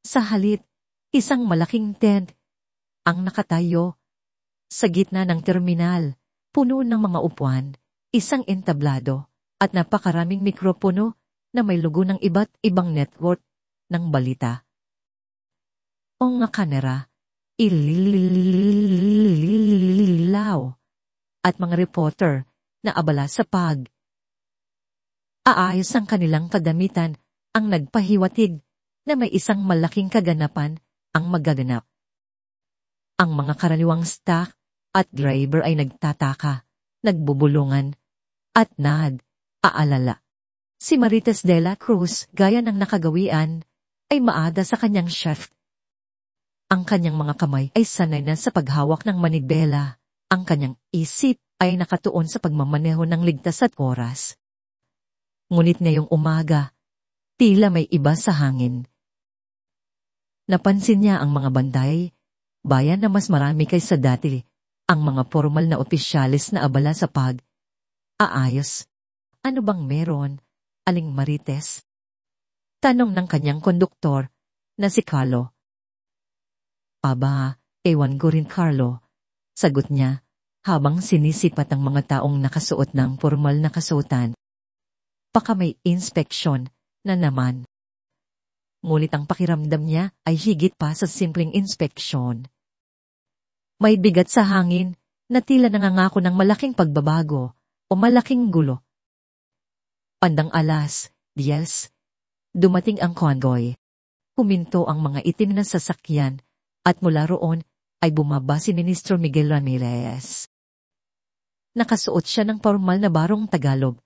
A: Sa halip, isang malaking tent ang nakatayo sa gitna ng terminal, puno ng mga upuan, isang entablado, at napakaraming mikropono na may logo ng iba't ibang network ng balita. O nga kamera, ilaw, at mga reporter na abala sa aayos ang kanilang kagamitan ang nagpahiwatig na may isang malaking kaganapan ang magaganap. Ang mga karaniwang staff at driver ay nagtataka, nagbubulungan, at aalala. Si Marites de la Cruz, gaya ng nakagawian, ay maada sa kanyang shift. Ang kanyang mga kamay ay sanay na sa paghawak ng manibela. Ang kanyang isip ay nakatuon sa pagmamaneho ng ligtas at oras. Ngunit ngayong umaga, tila may iba sa hangin. Napansin niya ang mga banday, bayan na mas marami kaysa dati, ang mga formal na opisyalis na abala sa aayos. Ano bang meron, Aling Marites? Tanong ng kanyang konduktor na si Carlo. Aba, ewan ko rin Carlo, sagot niya, habang sinisipat ang mga taong nakasuot ng formal na kasuotan. Baka may inspeksyon na naman. Ngunit ang pakiramdam niya ay higit pa sa simpleng inspeksyon. May bigat sa hangin na tila nangangako ng malaking pagbabago o malaking gulo. Pandang alas 10, dumating ang convoy. Huminto ang mga itim na sasakyan at mula roon ay bumaba si Ministro Miguel Ramirez. Nakasuot siya ng formal na barong Tagalog.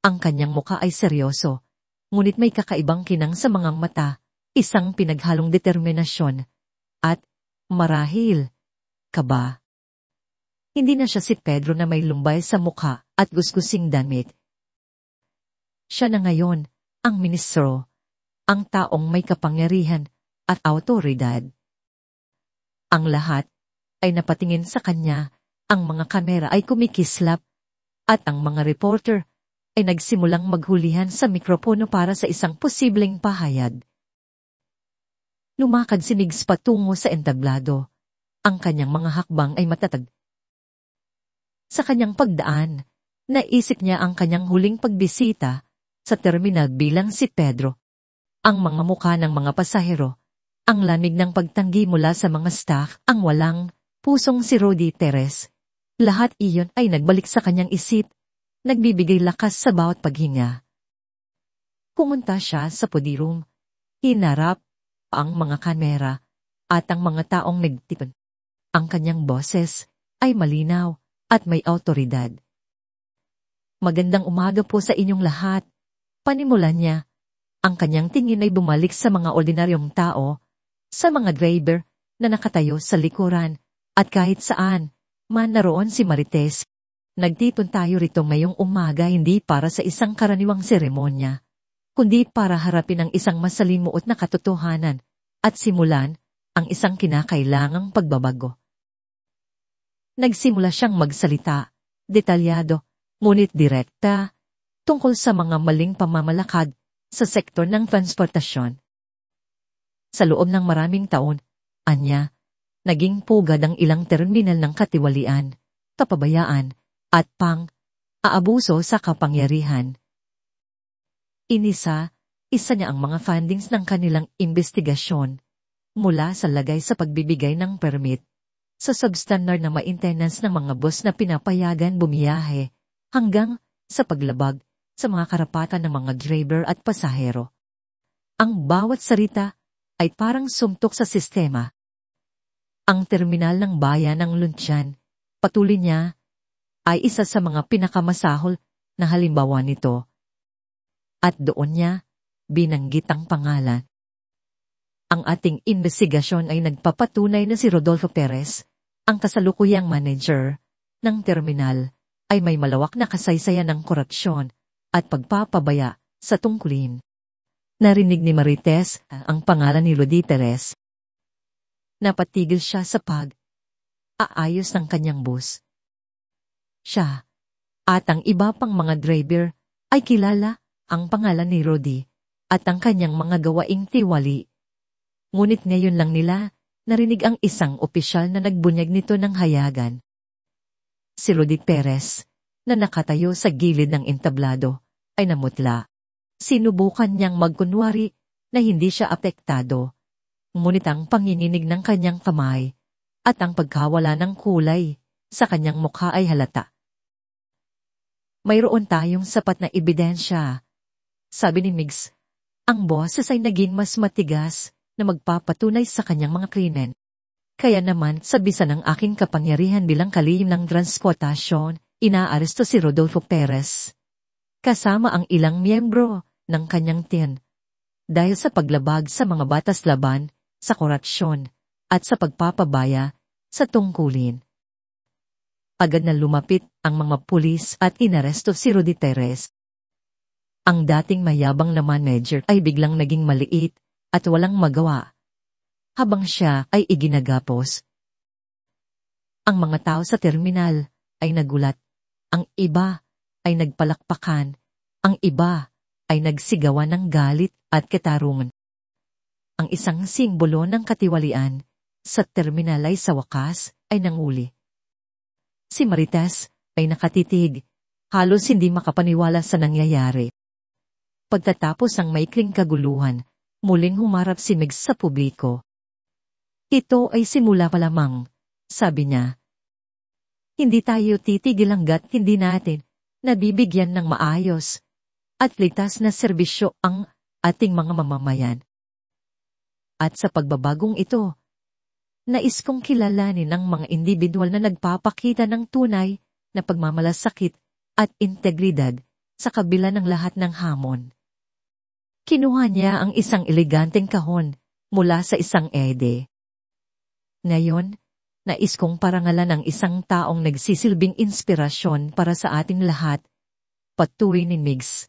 A: Ang kanyang muka ay seryoso, ngunit may kakaibang kinang sa mga mata, isang pinaghalong determinasyon, at, marahil, kaba. Hindi na siya si Pedro na may lumbay sa mukha at gusgusing damit. Siya na ngayon, ang ministro, ang taong may kapangyarihan at awtoridad. Ang lahat ay napatingin sa kanya, ang mga kamera ay kumikislap, at ang mga reporter ay nagsimulang maghulihan sa mikropono para sa isang posibleng pahayag. Lumakad si Migs patungo sa entablado. Ang kanyang mga hakbang ay matatag. Sa kanyang pagdaan, naisip niya ang kanyang huling pagbisita sa terminal bilang si Pedro. Ang mga mukha ng mga pasahero, ang lamig ng pagtanggi mula sa mga staff, ang walang pusong si Rodi Perez. Lahat iyon ay nagbalik sa kanyang isip, nagbibigay lakas sa bawat paghinga. Pumunta siya sa podium, hinarap ang mga kamera at ang mga taong nagtipon. Ang kanyang boses ay malinaw at may awtoridad. Magandang umaga po sa inyong lahat. Panimulan niya. Ang kanyang tingin ay bumalik sa mga ordinaryong tao, sa mga driver na nakatayo sa likuran, at kahit saan man naroon si Marites. Nagtipon tayo rito ngayong umaga hindi para sa isang karaniwang seremonya, kundi para harapin ang isang masalimuot na katotohanan at simulan ang isang kinakailangang pagbabago. Nagsimula siyang magsalita, detalyado, ngunit direkta, tungkol sa mga maling pamamalakad sa sektor ng transportasyon. Sa loob ng maraming taon, anya, naging pugad ang ilang terminal ng katiwalian, kapabayaan, at pang-aabuso sa kapangyarihan. Isa niya ang mga findings ng kanilang investigasyon, mula sa lagay sa pagbibigay ng permit, sa substandard na maintenance ng mga bus na pinapayagan bumiyahe, hanggang sa paglabag sa mga karapatan ng mga driver at pasahero. Ang bawat salita ay parang sumtok sa sistema. Ang terminal ng bayan ng Luntian, patuloy niya, ay isa sa mga pinakamasahol na halimbawa nito. At doon niya binanggit ang pangalan. Ang ating investigasyon ay nagpapatunay na si Rodolfo Perez, ang kasalukuyang manager ng terminal, ay may malawak na kasaysayan ng korupsyon at pagpapabaya sa tungkulin. Narinig ni Marites ang pangalan ni Rodi Perez. Napatigil siya sa pag-aayos ng kanyang bus. Siya at ang iba pang mga driver ay kilala ang pangalan ni Rodi at ang kanyang mga gawaing tiwali. Ngunit ngayon lang nila narinig ang isang opisyal na nagbunyag nito ng hayagan. Si Rodi Perez, na nakatayo sa gilid ng entablado, ay namutla. Sinubukan niyang magkunwari na hindi siya apektado, ngunit ang panginginig ng kanyang kamay at ang pagkawala ng kulay sa kanyang mukha ay halata. Mayroon tayong sapat na ebidensya, sabi ni Migs. Ang boses ay naging mas matigas na magpapatunay sa kanyang mga krimen. Kaya naman, sa bisa ng aking kapangyarihan bilang kalihim ng transportasyon, inaaresto si Rodolfo Perez, kasama ang ilang miyembro ng kanyang tiyan, dahil sa paglabag sa mga batas laban sa korupsyon at sa pagpapabaya sa tungkulin. Agad na lumapit ang mga pulis at inaresto si Rodi Perez. Ang dating mayabang na manager ay biglang naging maliit at walang magawa, habang siya ay iginagapos. Ang mga tao sa terminal ay nagulat, ang iba ay nagpalakpakan, ang iba ay nagsigawan ng galit at katarungan. Ang isang simbolo ng katiwalian sa terminal ay sa wakas ay nanguli. Si Marites ay nakatitig, halos hindi makapaniwala sa nangyayari. Pagtatapos ng maikling kaguluhan, muling humarap si Migs sa publiko. Ito ay simula pa lamang, sabi niya. Hindi tayo titigil hanggat hindi natin nabibigyan ng maayos at ligtas na serbisyo ang ating mga mamamayan. At sa pagbabagong ito, nais kong kilalanin ang mga individual na nagpapakita ng tunay na pagmamalasakit at integridad sa kabila ng lahat ng hamon. Kinuha niya ang isang eleganteng kahon mula sa isang ede. Ngayon, nais kong parangalan ang isang taong nagsisilbing inspirasyon para sa ating lahat, patuloy ni Migs.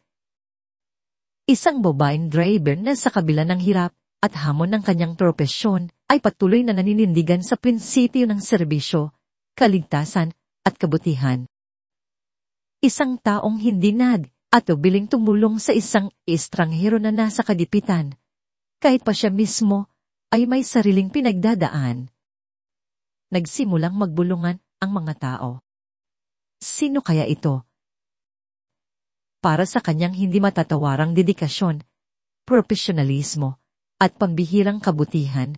A: Isang babaeng driver na sa kabila ng hirap at hamon ng kanyang propesyon ay patuloy na naninindigan sa prinsipyo ng serbisyo, kaligtasan at kabutihan. Isang taong hindi at biling tumulong sa isang estranghero na nasa kadipitan, kahit pa siya mismo ay may sariling pinagdadaan. Nagsimulang magbulungan ang mga tao. Sino kaya ito? Para sa kanyang hindi matatawarang dedikasyon, profesionalismo, at pambihirang kabutihan,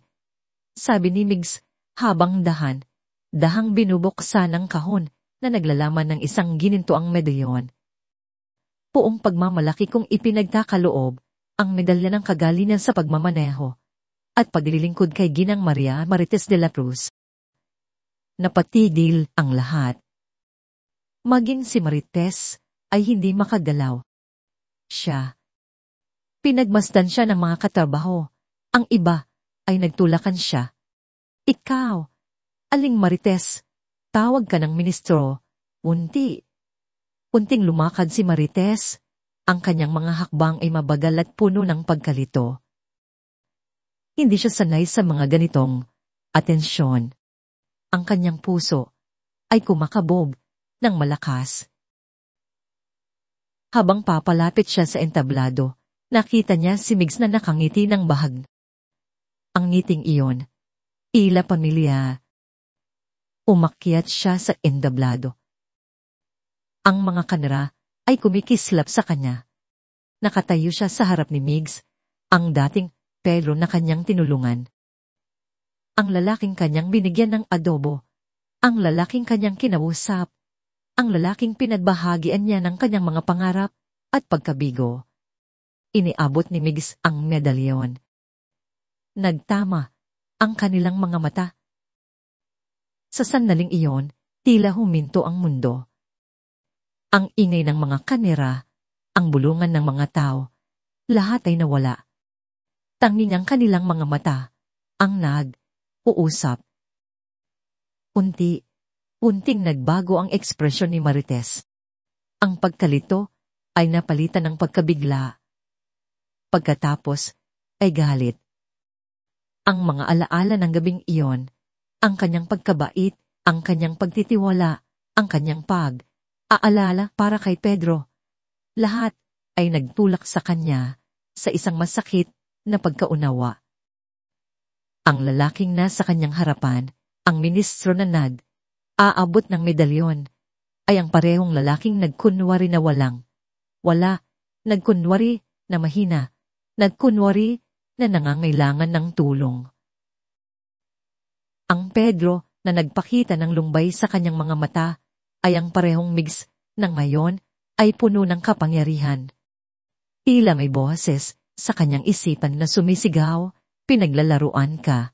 A: sabi ni Migs habang dahang binubuksan ang kahon na naglalaman ng isang ginintoang medalyon. Buong pagmamalaki kong ipinagkakaloob ang medalya ng kagalingan sa pagmamaneho at paglilingkod kay Ginang Maria Marites de la Cruz. Napatigil ang lahat. Maging si Marites ay hindi makagalaw. Pinagmasdan siya ng mga katrabaho. Ang iba ay nagtulakan siya. Ikaw, Aling Marites, tawag ka ng ministro. Unting lumakad si Marites. Ang kanyang mga hakbang ay mabagal at puno ng pagkalito. Hindi siya sanay sa mga ganitong atensyon. Ang kanyang puso ay kumakabog ng malakas. Habang papalapit siya sa entablado, nakita niya si Migs na nakangiti ng bahag. Ang ngiting iyon, tila pamilya. Umakyat siya sa entablado. Ang mga kanera ay kumikislap sa kanya. Nakatayo siya sa harap ni Migs, ang dating Pedro na kanyang tinulungan. Ang lalaking kanyang binigyan ng adobo, ang lalaking kanyang kinausap, ang lalaking pinagbahagian niya ng kanyang mga pangarap at pagkabigo. Iniabot ni Migs ang medalyon. Nagtama ang kanilang mga mata. Sa sandaling iyon, tila huminto ang mundo. Ang ingay ng mga kanera, ang bulungan ng mga tao, lahat ay nawala. Tanging ang kanilang mga mata, ang nag-uusap. Unting nagbago ang ekspresyon ni Marites. Ang pagkalito ay napalitan ng pagkabigla. Pagkatapos ay galit. Ang mga alaala ng gabing iyon, ang kanyang pagkabait, ang kanyang pagtitiwala, ang kanyang aalala para kay Pedro. Lahat ay nagtulak sa kanya sa isang masakit na pagkaunawa. Ang lalaking nasa kanyang harapan, ang ministro na aabot ng medalyon, ay ang parehong lalaking nagkunwari na wala, nagkunwari na mahina, nagkunwari na nangangailangan ng tulong. Ang Pedro na nagpakita ng lumbay sa kanyang mga mata ay ang parehong Migs na ngayon ay puno ng kapangyarihan. Tila may boses sa kanyang isipan na sumisigaw, pinaglalaruan ka.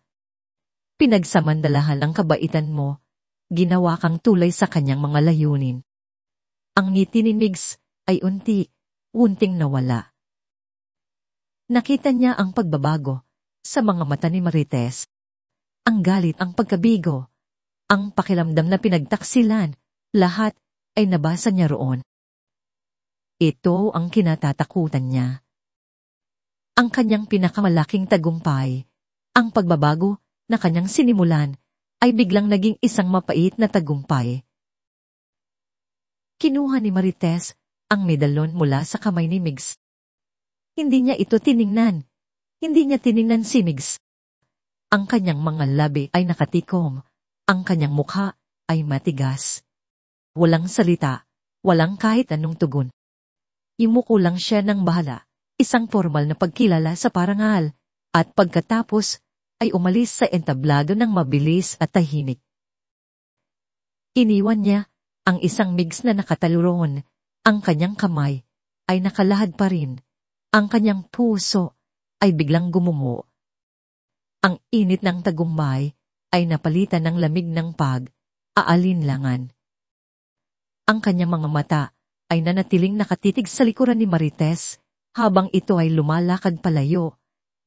A: Pinagsamandalahan ang kabaitan mo, ginawa kang tulay sa kanyang mga layunin. Ang ngiti ni Migs ay unting nawala. Nakita niya ang pagbabago sa mga mata ni Marites. Ang galit, ang pagkabigo, ang pakiramdam na pinagtaksilan, lahat ay nabasa niya roon. Ito ang kinatatakutan niya. Ang kanyang pinakamalaking tagumpay, ang pagbabago na kanyang sinimulan, ay biglang naging isang mapait na tagumpay. Kinuha ni Marites ang medalyon mula sa kamay ni Migs. Hindi niya ito tiningnan. Hindi niya tiningnan si Migs. Ang kanyang mga labi ay nakatikom. Ang kanyang mukha ay matigas. Walang salita, walang kahit anong tugon. Imuko lang siya ng bahala, isang formal na pagkilala sa parangal, at pagkatapos ay umalis sa entablado ng mabilis at tahimik. Iniwan niya ang isang Migs na nakataluron, ang kanyang kamay ay nakalahad pa rin, ang kanyang puso ay biglang gumumo. Ang init ng tagumpay ay napalitan ng lamig ng pag-aalinlangan. Ang kanyang mga mata ay nanatiling nakatitig sa likuran ni Marites habang ito ay lumalakad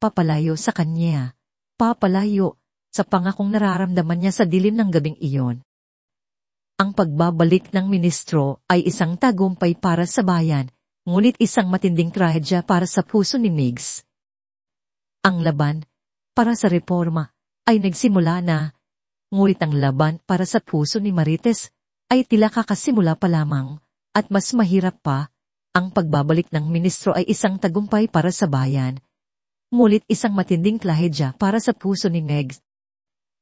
A: papalayo sa kanya, papalayo sa pangakong nararamdaman niya sa dilim ng gabing iyon. Ang pagbabalik ng ministro ay isang tagumpay para sa bayan, ngunit isang matinding trahedya para sa puso ni Migs. Ang laban para sa reforma ay nagsimula na, ngunit ang laban para sa puso ni Marites ay tila kakasimula pa lamang, at mas mahirap pa, ang pagbabalik ng ministro ay isang tagumpay para sa bayan, ngunit isang matinding trahedya para sa puso ni Migs.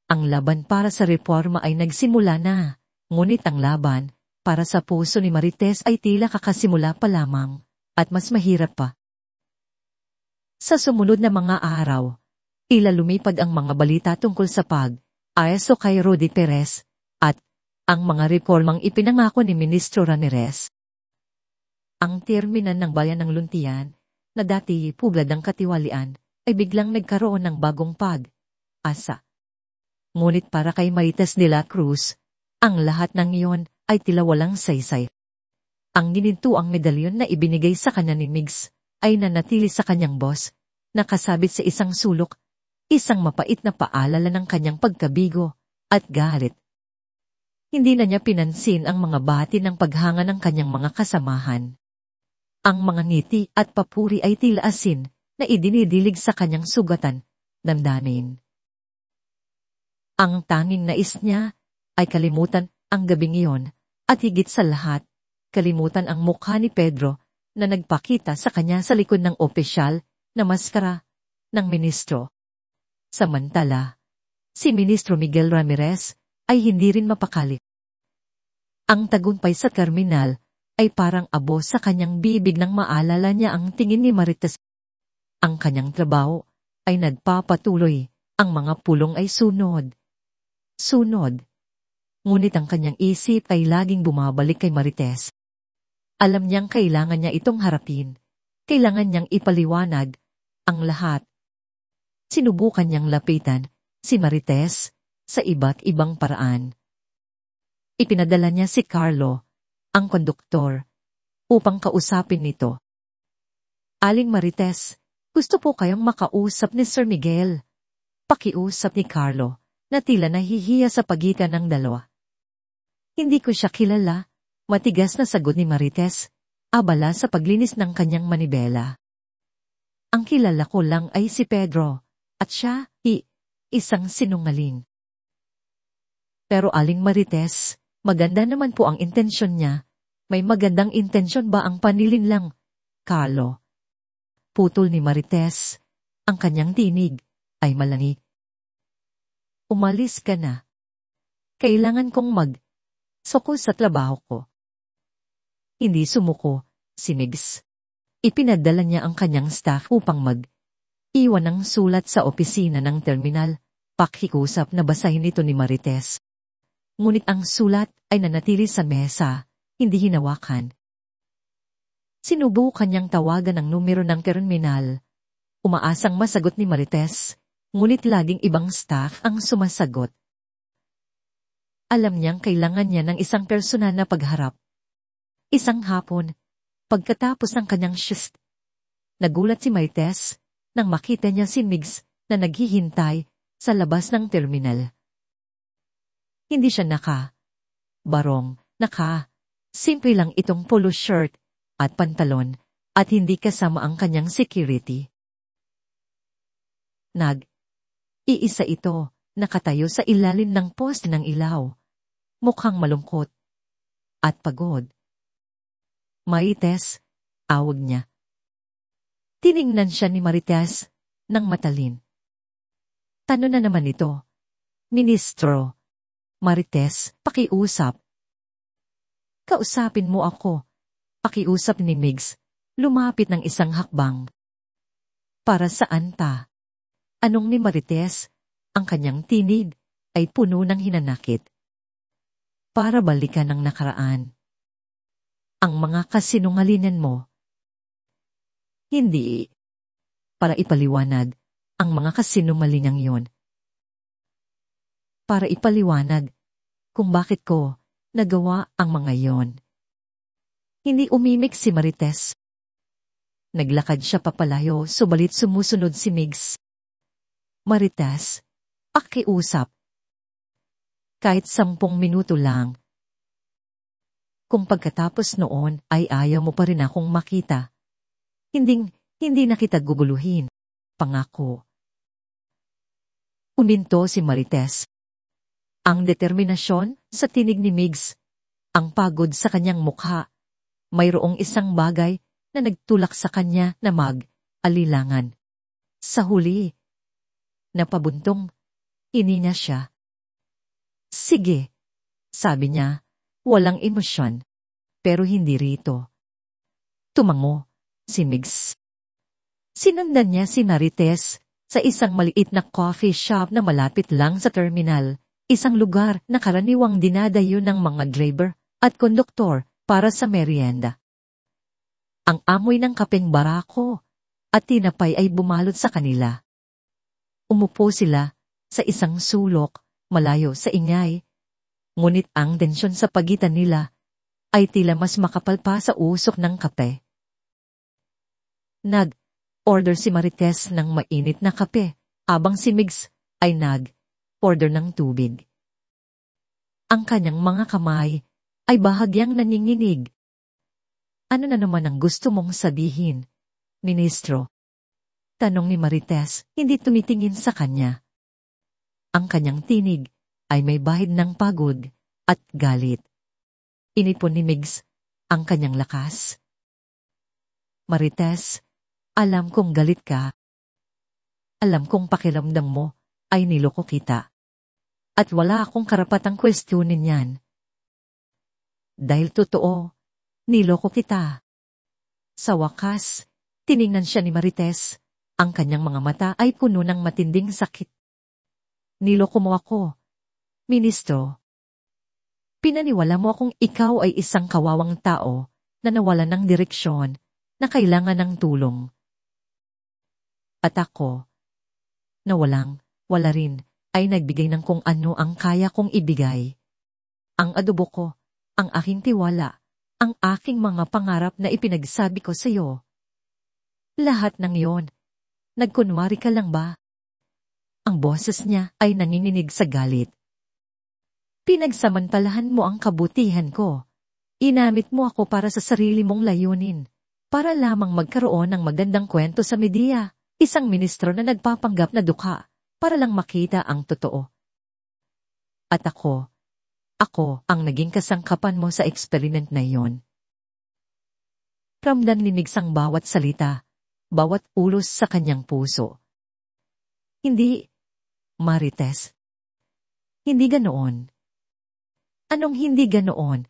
A: Ang laban para sa reforma ay nagsimula na, ngunit ang laban para sa puso ni Marites ay tila kakasimula pa lamang, at mas mahirap pa. Sa sumunod na mga araw, tila lumipad ang mga balita tungkol sa pag-aresto kay Rudy Perez at ang mga reformang ipinangako ni Ministro Ramirez. Ang terminan ng bayan ng Luntian, na dati pugad ng katiwalian, ay biglang nagkaroon ng bagong pag-asa. Ngunit para kay Marites de la Cruz, ang lahat ng iyon ay tila walang saysay. Ang ginintuang medalyon na ibinigay sa kanya ni Migs ay nanatili sa kanyang boss, nakasabit sa isang sulok, isang mapait na paalala ng kanyang pagkabigo at galit. Hindi na niya pinansin ang mga bati ng paghanga ng kanyang mga kasamahan. Ang mga ngiti at papuri ay tila asin na idinidilig sa kanyang sugatan, damdamin. Ang tanging nais niya ay kalimutan ang gabing iyon at higit sa lahat, kalimutan ang mukha ni Pedro na nagpakita sa kanya sa likod ng opisyal na maskara ng ministro. Samantala, si Ministro Miguel Ramirez ay hindi rin mapakali. Ang tagumpay sa terminal ay parang abo sa kanyang bibig nang maalala niya ang tingin ni Marites. Ang kanyang trabaho ay nagpapatuloy, ang mga pulong ay sunod. Ngunit ang kanyang isip ay laging bumabalik kay Marites. Alam niyang kailangan niya itong harapin, kailangan niyang ipaliwanag ang lahat. Sinubukan niyang lapitan si Marites sa iba't ibang paraan. Ipinadala niya si Carlo, ang konduktor, upang kausapin nito. Aling Marites, gusto po kayong makausap ni Sir Miguel. Pakiusap ni Carlo, na tila nahihiya sa pagitan ng dalawa. Hindi ko siya kilala, matigas na sagot ni Marites, abala sa paglinis ng kanyang manibela. Ang kilala ko lang ay si Pedro, at siya, isang sinungaling. Pero Aling Marites, maganda naman po ang intensyon niya. May magandang intensyon ba ang panilinlang, Carlo? Putol ni Marites, ang kanyang tinig ay malangi. Umalis ka na. Kailangan kong suko sa trabaho ko. Hindi sumuko, si Migs. Ipinadala niya ang kanyang staff upang iwan ng sulat sa opisina ng terminal, pakikusap na basahin ito ni Marites. Ngunit ang sulat ay nanatili sa mesa, hindi hinawakan. Sinubukan niyang tawagan ang numero ng terminal. Umaasang masagot ni Marites, ngunit laging ibang staff ang sumasagot. Alam niyang kailangan niya ng isang personal na pagharap. Isang hapon, pagkatapos ng kanyang shift, nagulat si Marites nang makita niya si Migs na naghihintay sa labas ng terminal. Hindi siya barong, simple lang itong polo shirt at pantalon at hindi kasama ang kanyang security. Iisa ito, nakatayo sa ilalim ng poste ng ilaw. Mukhang malungkot at pagod. Marites, awag niya. Tiningnan siya ni Marites ng matalin. Tano na naman ito. Ministro. Marites, pakiusap. Kausapin mo ako. Pakiusap ni Migs, lumapit ng isang hakbang. Para saan pa? Anong ni Marites? Ang kanyang tinig ay puno ng hinanakit. Para balikan ang nakaraan. Ang mga kasinungalingan mo. Hindi. Para ipaliwanag ang mga kasinungalingang yon. Para ipaliwanag kung bakit ko nagawa ang mga yon. Hindi umimik si Marites. Naglakad siya papalayo, subalit sumusunod si Migs. Marites, pakiusap. Kahit 10 minuto lang. Kung pagkatapos noon ay ayaw mo pa rin akong makita, hindi na kita guguluhin. Pangako. Uminto si Marites. Ang determinasyon sa tinig ni Migs, ang pagod sa kanyang mukha, mayroong isang bagay na nagtulak sa kanya na mag-alilangan. Sa huli, napabuntong, ininya siya. Sige, sabi niya, walang emosyon, pero hindi rito. Tumango si Migs. Sinundan niya si Marites sa isang maliit na coffee shop na malapit lang sa terminal, isang lugar na karaniwang dinadayo ng mga driver at konduktor para sa merienda. Ang amoy ng kapeng barako at tinapay ay bumalot sa kanila. Umupo sila sa isang sulok, malayo sa ingay, ngunit ang tensyon sa pagitan nila ay tila mas makapal pa sa usok ng kape. Nag-order si Marites ng mainit na kape, habang si Migs ay nag-order ng tubig. Ang kanyang mga kamay ay bahagyang naninginig. Ano na naman ang gusto mong sabihin, Ministro? Tanong ni Marites, hindi tumitingin sa kanya. Ang kanyang tinig ay may bahid ng pagod at galit. Inipon ni Migs ang kanyang lakas. Marites, alam kong galit ka. Alam kong pakiramdam mo ay niloko kita. At wala akong karapatang kwestiyonin yan. Dahil totoo, niloko kita. Sa wakas, tiningnan siya ni Marites. Ang kanyang mga mata ay puno ng matinding sakit. Niloko mo ako, Ministro. Pinaniwala mo akong ikaw ay isang kawawang tao na nawalan ng direksyon, na kailangan ng tulong. At ako, na wala rin, ay nagbigay ng kung ano ang kaya kong ibigay. Ang adobo ko, ang aking tiwala, ang aking mga pangarap na ipinagsabi ko sa iyo. Lahat ng yon, nagkunwari ka lang ba? Ang boses niya ay nanginginig sa galit. Pinagsamantalahan mo ang kabutihan ko. Inamit mo ako para sa sarili mong layunin, para lamang magkaroon ng magandang kwento sa media, isang ministro na nagpapanggap na dukha, para lang makita ang totoo. At ako ang naging kasangkapan mo sa experiment na iyon. Ramdam ni Migs ang bawat salita, bawat ulos sa kanyang puso. Hindi, Marites. Hindi ganoon. Anong hindi ganoon?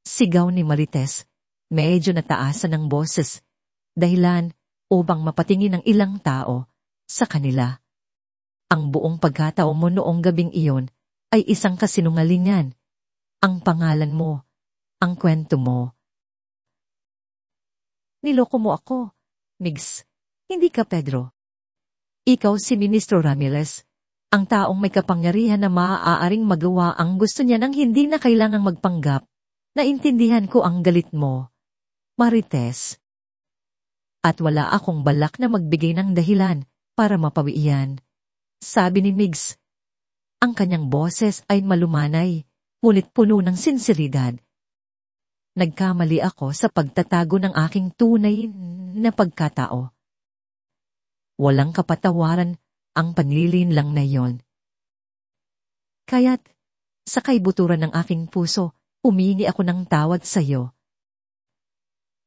A: Sigaw ni Marites, medyo nataasan ng boses, dahilan upang mapatingin ng ilang tao sa kanila. Ang buong pagkatao mo noong gabing iyon ay isang kasinungalingan. Ang pangalan mo, ang kwento mo. Niloko mo ako, Migs. Hindi ka Pedro. Ikaw si Ministro Ramirez, ang taong may kapangyarihan na maaaring magawa ang gusto niya nang hindi na kailangang magpanggap. Naintindihan ko ang galit mo, Marites. At wala akong balak na magbigay ng dahilan para mapawian. Sabi ni Migs. Ang kanyang boses ay malumanay, ngunit puno ng sinseridad. Nagkamali ako sa pagtatago ng aking tunay na pagkatao. Walang kapatawaran ang panlilin lang na yon. Kaya't, sa kaibuturan ng aking puso, humingi ako ng tawad sa iyo.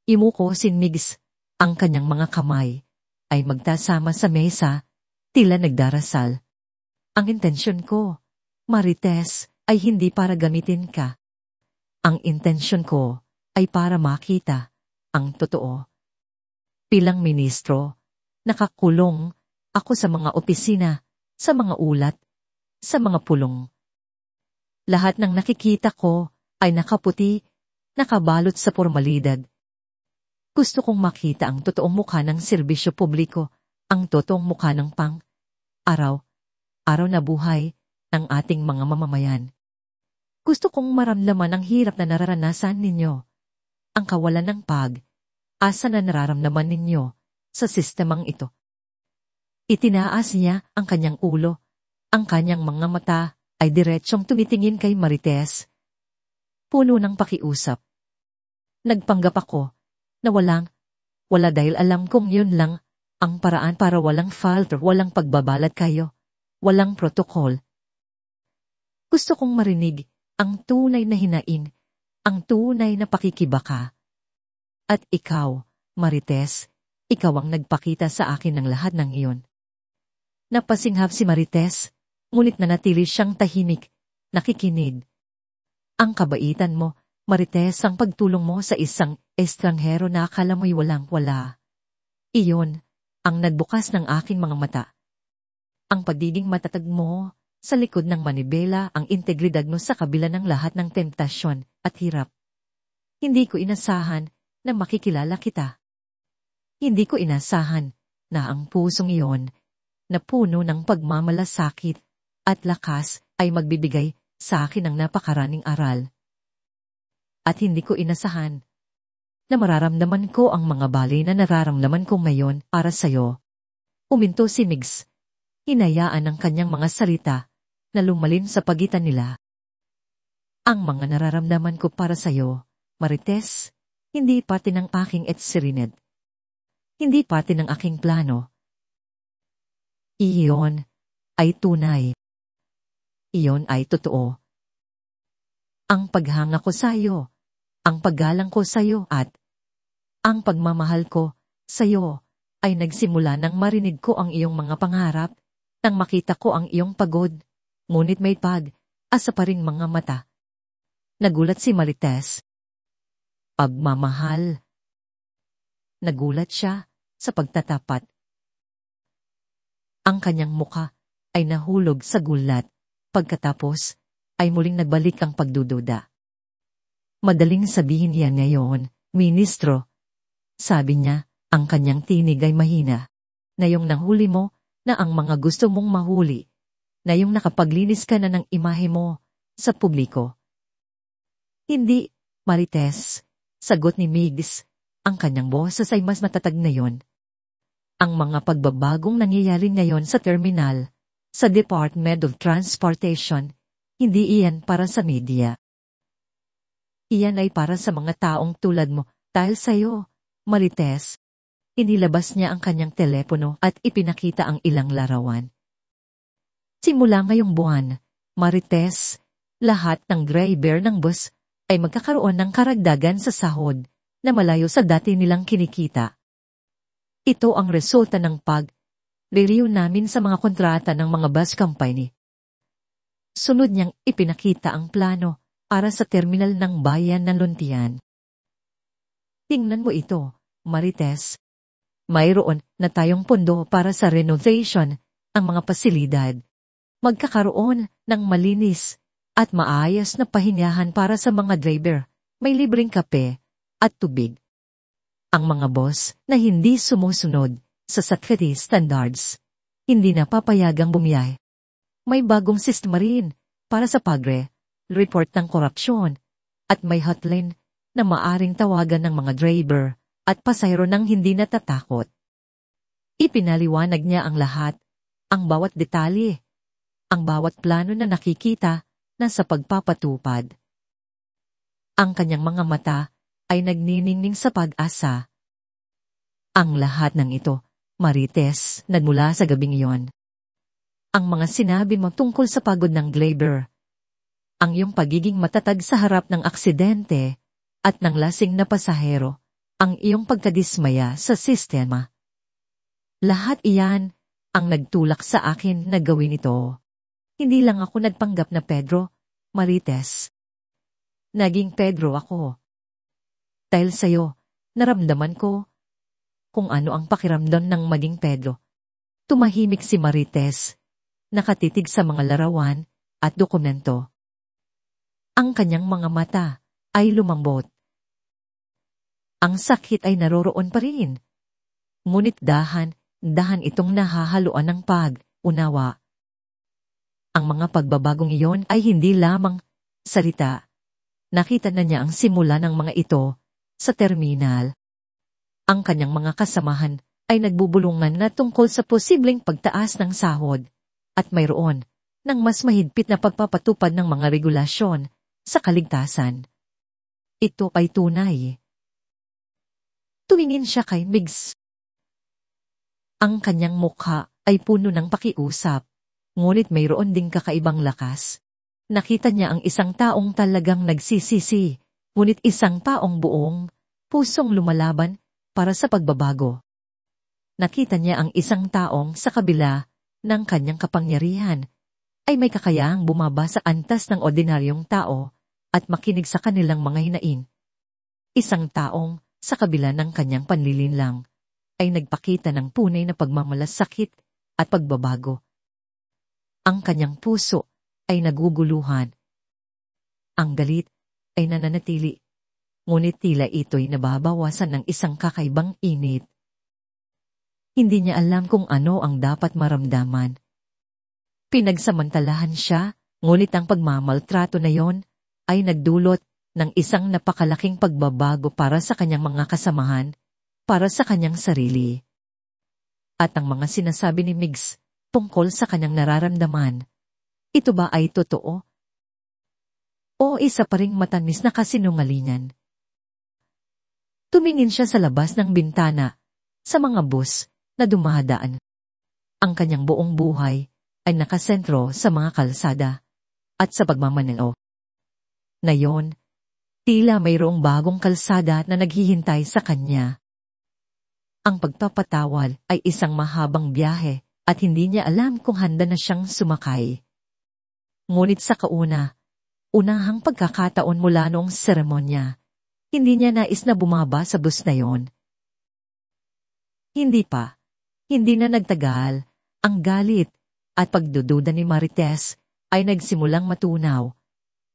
A: Imuko si Migs, ang kanyang mga kamay, ay magtasama sa mesa, tila nagdarasal. Ang intensyon ko, Marites, ay hindi para gamitin ka. Ang intensyon ko ay para makita ang totoo. Bilang ministro, nakakulong ako sa mga opisina, sa mga ulat, sa mga pulong. Lahat ng nakikita ko ay nakaputi, nakabalot sa formalidad. Gusto kong makita ang totoong mukha ng serbisyo publiko, ang totoong mukha ng araw na buhay ng ating mga mamamayan. Gusto kong maramdaman ang hirap na nararanasan ninyo, ang kawalan ng asa na nararamdaman ninyo sa sistemang ito. Itinaas niya ang kanyang ulo, ang kanyang mga mata ay diretsyong tumitingin kay Marites. puno ng pakiusap. Nagpanggap ako na wala dahil alam kong yun lang ang paraan para walang filter, walang pagbabalat kayo, walang protokol. Gusto kong marinig ang tunay na hinaing, ang tunay na pakikibaka. At ikaw, Marites, ikaw ang nagpakita sa akin ng lahat ng iyon. Napasinghap si Marites, ngunit nanatili siyang tahimik, nakikinig. Ang kabaitan mo, Marites, ang pagtulong mo sa isang estranghero na akala mo'y walang-wala. Iyon ang nagbukas ng aking mga mata. Ang pagiging matatag mo sa likod ng manibela, ang integridad mo sa kabila ng lahat ng temptasyon at hirap. Hindi ko inasahan na makikilala kita. Hindi ko inasahan na ang pusong iyon na puno ng pagmamalasakit at lakas ay magbibigay sa akin ng napakaraming aral. At hindi ko inasahan na mararamdaman ko ang mga bagay na nararamdaman ko ngayon para sa'yo. Uminto si Migs. Hinayaan ang kanyang mga salita na lumalin sa pagitan nila. Ang mga nararamdaman ko para sa'yo, Marites, hindi parte ng aking etsirinid. Hindi parte ng aking plano. Iyon ay tunay. Iyon ay totoo. Ang paghanga ko sa'yo, ang paggalang ko sa'yo at ang pagmamahal ko sa'yo ay nagsimula nang marinig ko ang iyong mga pangarap, nang makita ko ang iyong pagod, ngunit may pag-asa pa ring mga mata. Nagulat si Marites. Pagmamahal. Nagulat siya sa pagtatapat. Ang kanyang muka ay nahulog sa gulat, pagkatapos ay muling nagbalik ang pagdududa. Madaling sabihin niya ngayon, Ministro. Sabi niya, ang kanyang tinig ay mahina. Na yung nanghuli mo na ang mga gusto mong mahuli. Na yung nakapaglinis ka na ng imahe mo sa publiko. Hindi, Marites. Sagot ni Migs. Ang kanyang boses ay mas matatag na yon. Ang mga pagbabagong nangyayari ngayon sa terminal, sa Department of Transportation, hindi iyan para sa media. Iyan ay para sa mga taong tulad mo, dahil sa'yo, Marites. Inilabas niya ang kanyang telepono at ipinakita ang ilang larawan. Simula ngayong buwan, Marites, lahat ng driver ng bus ay magkakaroon ng karagdagan sa sahod na malayo sa dati nilang kinikita. Ito ang resulta ng pag-review namin sa mga kontrata ng mga bus company. Sunod niyang ipinakita ang plano para sa terminal ng bayan ng Luntian. Tingnan mo ito, Marites. Mayroon na tayong pondo para sa renovation, ang mga pasilidad. Magkakaroon ng malinis at maayos na pahingahan para sa mga driver. May libreng kape at tubig. Ang mga boss na hindi sumusunod sa safety standards, hindi na papayagang bumiyahe. May bagong sistema rin para sa report ng korupsyon, at may hotline na maaring tawagan ng mga driver at pasahero nang hindi natatakot. Ipinaliwanag niya ang lahat, ang bawat detalye, ang bawat plano na nakikita na sa pagpapatupad. Ang kanyang mga mata ay nagniningning sa pag-asa. Ang lahat ng ito, Marites, nagmula sa gabing iyon. Ang mga sinabi mo tungkol sa pagod ng driver, ang iyong pagiging matatag sa harap ng aksidente at ng lasing na pasahero, ang iyong pagkadismaya sa sistema. Lahat iyan ang nagtulak sa akin na gawin ito. Hindi lang ako nagpanggap na Pedro, Marites. Naging Pedro ako. Dahil sa'yo, naramdaman ko kung ano ang pakiramdam ng maging Pedro. Tumahimik si Marites, nakatitig sa mga larawan at dokumento. Ang kanyang mga mata ay lumambot. Ang sakit ay naroroon pa rin. Ngunit dahan itong nahahaluan ng pag-unawa. Ang mga pagbabagong iyon ay hindi lamang salita. Nakita na niya ang simula ng mga ito sa terminal. Ang kanyang mga kasamahan ay nagbubulungan na tungkol sa posibleng pagtaas ng sahod at mayroon ng mas mahigpit na pagpapatupad ng mga regulasyon sa kaligtasan. ito ay tunay. Tumingin siya kay Migs. Ang kanyang mukha ay puno ng pakiusap, ngunit mayroon ding kakaibang lakas. Nakita niya ang isang taong talagang nagsisisi, ngunit isang taong buong pusong lumalaban para sa pagbabago. Nakita niya ang isang taong sa kabila ng kanyang kapangyarihan ay may kakayahang bumaba sa antas ng ordinaryong tao at makinig sa kanilang mga hinaing. Isang taong sa kabila ng kanyang panlilinlang ay nagpakita ng tunay na pagmamalasakit at pagbabago. Ang kanyang puso ay naguguluhan. Ang galit ay nananatili, ngunit tila ito'y nababawasan ng isang kakaibang init. Hindi niya alam kung ano ang dapat maramdaman. Pinagsamantalahan siya, ngunit ang pagmamaltrato na yon ay nagdulot ng isang napakalaking pagbabago para sa kanyang mga kasamahan, para sa kanyang sarili. At ang mga sinasabi ni Migs tungkol sa kanyang nararamdaman, ito ba ay totoo? O isa pa ring matamis na kasinungalingan? Tumingin siya sa labas ng bintana, sa mga bus na dumadaan. Ang kanyang buong buhay ay nakasentro sa mga kalsada at sa pagmamaneo. Ngayon, tila mayroong bagong kalsada na naghihintay sa kanya. Ang pagpapatawal ay isang mahabang biyahe at hindi niya alam kung handa na siyang sumakay. Ngunit sa unahang pagkakataon mula noong seremonya, hindi niya nais na bumaba sa bus na yon. Hindi na nagtagal, ang galit at pagdududa ni Marites ay nagsimulang matunaw,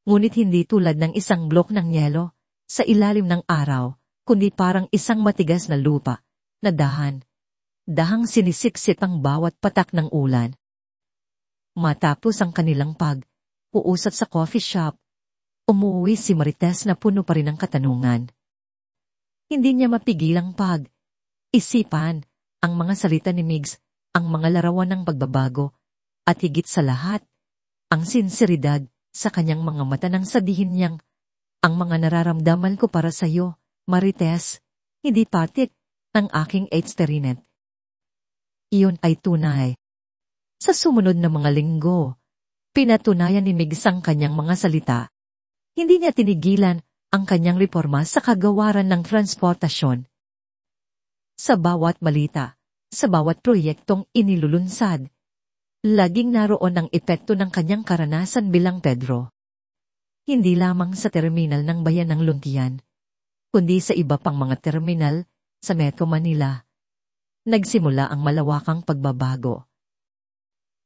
A: ngunit hindi tulad ng isang blok ng yelo sa ilalim ng araw, kundi parang isang matigas na lupa na dahang sinisiksit ang bawat patak ng ulan. Matapos ang kanilang pag-uusap sa coffee shop, umuwi si Marites na puno pa rin ng katanungan. Hindi niya mapigilang isipan ang mga salita ni Migs, ang mga larawan ng pagbabago, at higit sa lahat, ang sinseridad sa kanyang mga mata nang sabihin niyang, ang mga nararamdaman ko para sa iyo, Marites, hindi patik ng aking experiment. Iyon ay tunay. Sa sumunod na mga linggo, pinatunayan ni Migs ang kanyang mga salita. Hindi niya tinigilan ang kanyang reforma sa kagawaran ng transportasyon. Sa bawat malita, sa bawat proyektong inilulunsad, laging naroon ang epekto ng kanyang karanasan bilang Pedro. Hindi lamang sa terminal ng bayan ng Luntian, kundi sa iba pang mga terminal sa Metro Manila. Nagsimula ang malawakang pagbabago.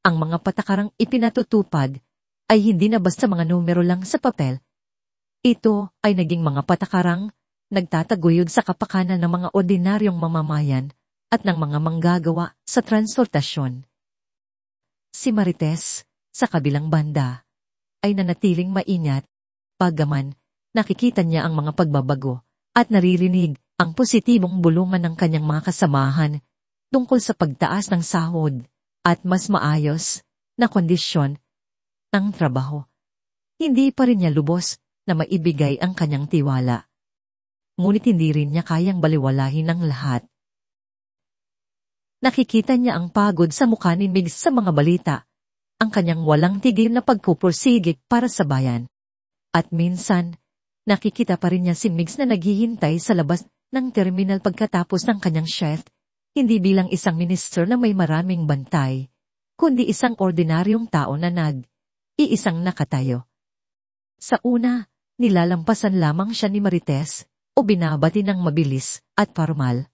A: Ang mga patakarang ipinatutupad ay hindi na basta mga numero lang sa papel. Ito ay naging mga patakarang nagtataguyod sa kapakanan ng mga ordinaryong mamamayan at ng mga manggagawa sa transportasyon. Si Marites, sa kabilang banda, ay nanatiling maingat, bagaman nakikita niya ang mga pagbabago at naririnig ang positibong bulungan ng kanyang mga kasamahan tungkol sa pagtaas ng sahod at mas maayos na kondisyon ng trabaho. Hindi pa rin niya lubos na maibigay ang kanyang tiwala. Ngunit hindi rin niya kayang baliwalahin ang lahat. Nakikita niya ang pagod sa mukha ni Migs sa mga balita, ang kanyang walang tigil na pagpupursigik para sa bayan. At minsan, nakikita pa rin niya si Migs na naghihintay sa labas ng terminal pagkatapos ng kanyang shift, hindi bilang isang minister na may maraming bantay, kundi isang ordinaryong tao na iisang nakatayo. Sa una, nilalampasan lamang siya ni Marites o binabati ng mabilis at formal.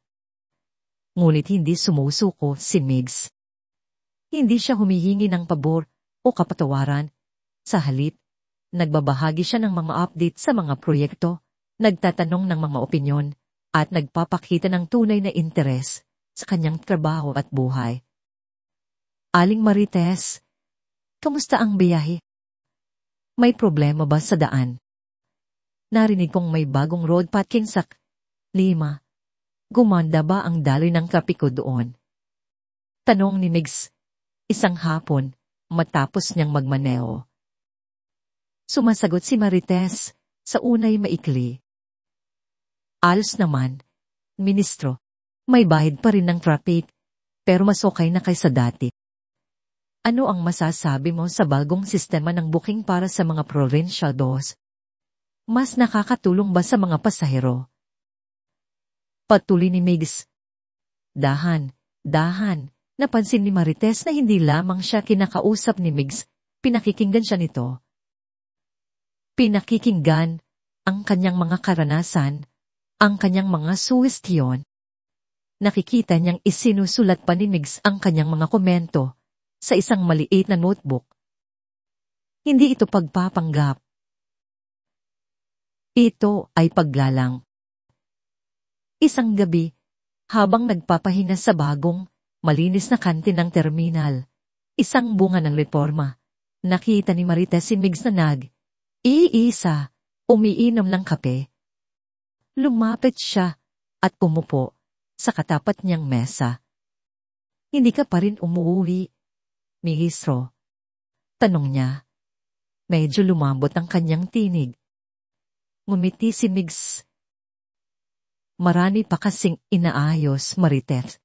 A: Ngunit hindi sumusuko si Migs. Hindi siya humihingi ng pabor o kapatawaran. Sa halip, nagbabahagi siya ng mga update sa mga proyekto, nagtatanong ng mga opinyon, at nagpapakita ng tunay na interes sa kanyang trabaho at buhay. Aling Marites, kamusta ang biyahe? May problema ba sa daan? Narinig kong may bagong road parking sa Lima. Gumanda ba ang daloy ng trapiko doon? Tanong ni Migs, isang hapon, matapos niyang magmaneo. Sumasagot si Marites, sa unay maikli, Alos naman, ministro, may bahid pa rin ng traffic, pero mas okay na kaysa dati. Ano ang masasabi mo sa bagong sistema ng booking para sa mga provincial boss? Mas nakakatulong ba sa mga pasahero? Patuloy ni Migs. Dahan, napansin ni Marites na hindi lamang siya kinakausap ni Migs, pinakikinggan siya nito. Pinakikinggan ang kanyang mga karanasan, ang kanyang mga suwestiyon. Nakikita niyang isinusulat pa ni Migs ang kanyang mga komento sa isang maliit na notebook. Hindi ito pagpapanggap. Ito ay paglalang. Isang gabi, habang nagpapahinga sa bagong, malinis na kantin ng terminal, isang bunga ng reforma, nakita ni Marites si Migs na iisa, umiinom ng kape. Lumapit siya at umupo sa katapat niyang mesa. Hindi ka pa rin umuwi, Ministro? Tanong niya. Medyo lumambot ang kanyang tinig. Ngumiti si Migs. Marami pa kasing inaayos, Marites.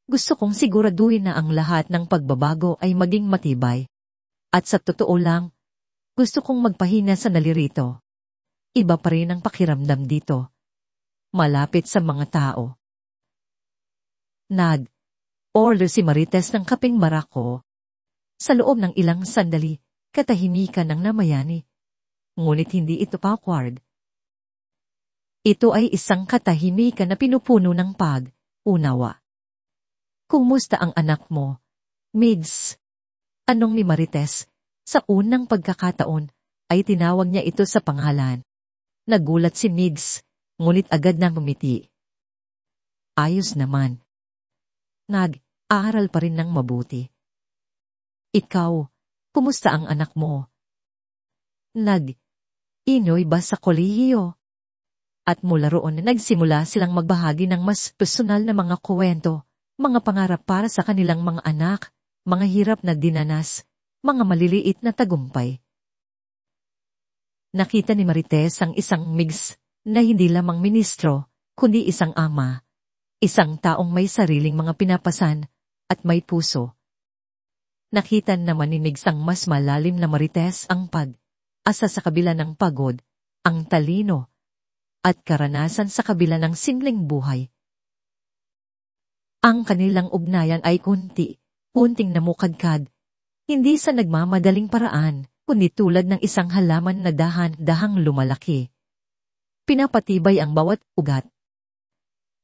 A: Gusto kong siguraduhin na ang lahat ng pagbabago ay maging matibay. At sa totoo lang, gusto kong magpahinga sa nalirito. Iba pa rin ang pakiramdam dito. Malapit sa mga tao. Order si Marites ng kapeng barako. Sa loob ng ilang sandali, katahimikan ng namayani. Ngunit hindi ito awkward. Ito ay isang katahimikan na pinupuno ng pag-unawa. Kumusta ang anak mo, Migs? Anong ni Marites? Sa unang pagkakataon, ay tinawag niya ito sa pangalan. Nagulat si Migs, ngunit agad nang umiti. Ayos naman. Aaral pa rin ng mabuti. Ikaw, kumusta ang anak mo? Inoy ba sa kolehiyo? At mula roon nagsimula silang magbahagi ng mas personal na mga kwento, mga pangarap para sa kanilang mga anak, mga hirap na dinanas, mga maliliit na tagumpay. Nakita ni Marites ang isang Migs na hindi lamang ministro, kundi isang ama, isang taong may sariling mga pinapasan at may puso. Nakita naman ni Migs ang mas malalim na Marites ang pag-asa sa kabila ng pagod, ang talino, at karanasan sa kabila ng simpleng buhay. Ang kanilang ugnayan ay kunting namukadkad, hindi sa nagmamadaling paraan, kundi tulad ng isang halaman na dahan-dahang lumalaki. Pinapatibay ang bawat ugat.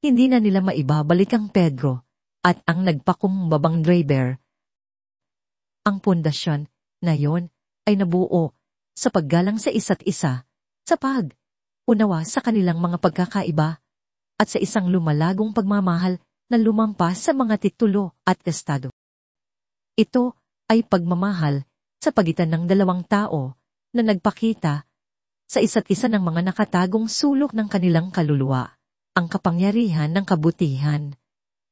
A: Hindi na nila maibabalik ang Pedro at ang nagpakumbabang driver. Ang pundasyon na yon ay nabuo sa paggalang sa isa't isa, sa pag-unawa sa kanilang mga pagkakaiba, at sa isang lumalagong pagmamahal na lumampas sa mga titulo at estado. Ito ay pagmamahal sa pagitan ng dalawang tao na nagpakita sa isa't isa ng mga nakatagong sulok ng kanilang kaluluwa, ang kapangyarihan ng kabutihan,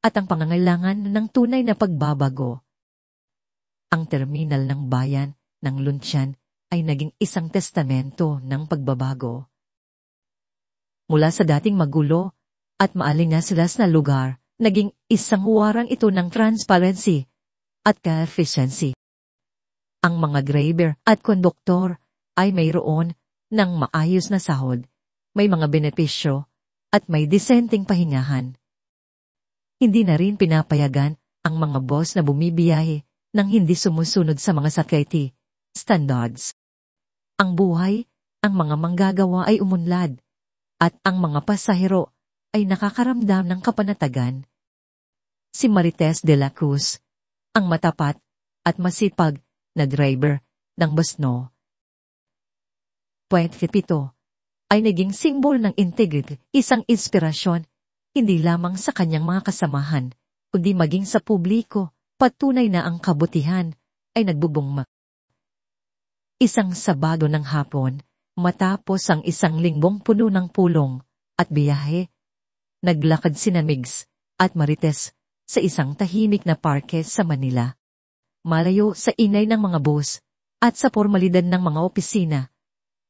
A: at ang pangangailangan ng tunay na pagbabago. Ang terminal ng bayan ng Lunsyan ay naging isang testamento ng pagbabago. Mula sa dating magulo at maalingas na lugar, naging isang huwarang ito ng transparency at efficiency. Ang mga driver at konduktor ay mayroon ng maayos na sahod, may mga benepisyo, at may disenteng pahingahan. Hindi na rin pinapayagan ang mga boss na bumibiyahe nang hindi sumusunod sa mga safety standards. Ang buhay, ang mga manggagawa ay umunlad, at ang mga pasahero ay nakakaramdam ng kapanatagan. Si Marites de la Cruz, ang matapat at masipag na driver ng Basno 27, ay naging simbolo ng integrity, isang inspirasyon, hindi lamang sa kanyang mga kasamahan, kundi maging sa publiko, patunay na ang kabutihan ay nagbubungma. Isang Sabado ng hapon, matapos ang isang lingbong puno ng pulong at biyahe, naglakad sina Migs at Marites sa isang tahimik na parke sa Manila. Malayo sa ingay ng mga bus at sa formalidad ng mga opisina,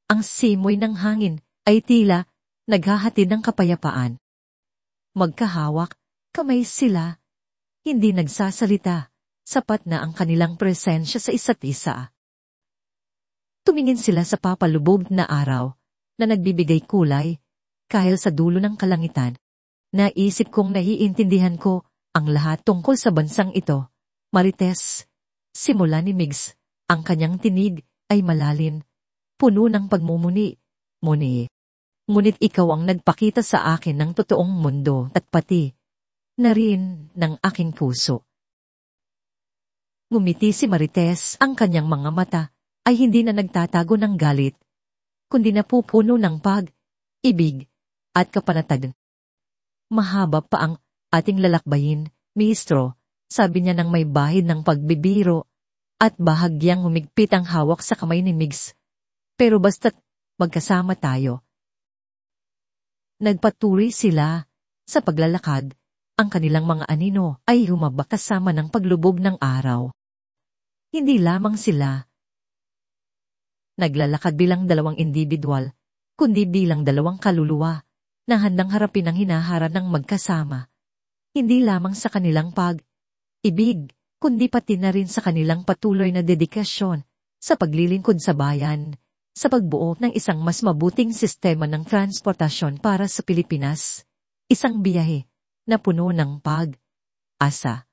A: ang simoy ng hangin ay tila naghahatid ng kapayapaan. Magkahawak, kamay sila, hindi nagsasalita, sapat na ang kanilang presensya sa isa't isa. Tumingin sila sa papalubog na araw na nagbibigay kulay kahit sa dulo ng kalangitan. Naisip kong naiintindihan ko ang lahat tungkol sa bansang ito. Marites, simula ni Migs, ang kanyang tinig ay malalim, puno ng pagmumuni. Muni. Ngunit ikaw ang nagpakita sa akin ng totoong mundo at pati na rin ng aking puso. Ngumiti si Marites, ang kanyang mga mata ay hindi na nagtatago ng galit, kundi napupuno ng pag-ibig at kapanatag. Mahaba pa ang ating lalakbayin, Mistro, sabi niya nang may bahid ng pagbibiro at bahagyang humigpit ang hawak sa kamay ni Migs. Pero basta't magkasama tayo. Nagpatuloy sila sa paglalakad. Ang kanilang mga anino ay humaba kasama ng paglubog ng araw. Hindi lamang sila naglalakad bilang dalawang individual, kundi bilang dalawang kaluluwa na handang harapin ang hinaharap ng magkasama. Hindi lamang sa kanilang pag-ibig, kundi pati na rin sa kanilang patuloy na dedikasyon sa paglilingkod sa bayan, sa pagbuo ng isang mas mabuting sistema ng transportasyon para sa Pilipinas, isang biyahe na puno ng pag-asa.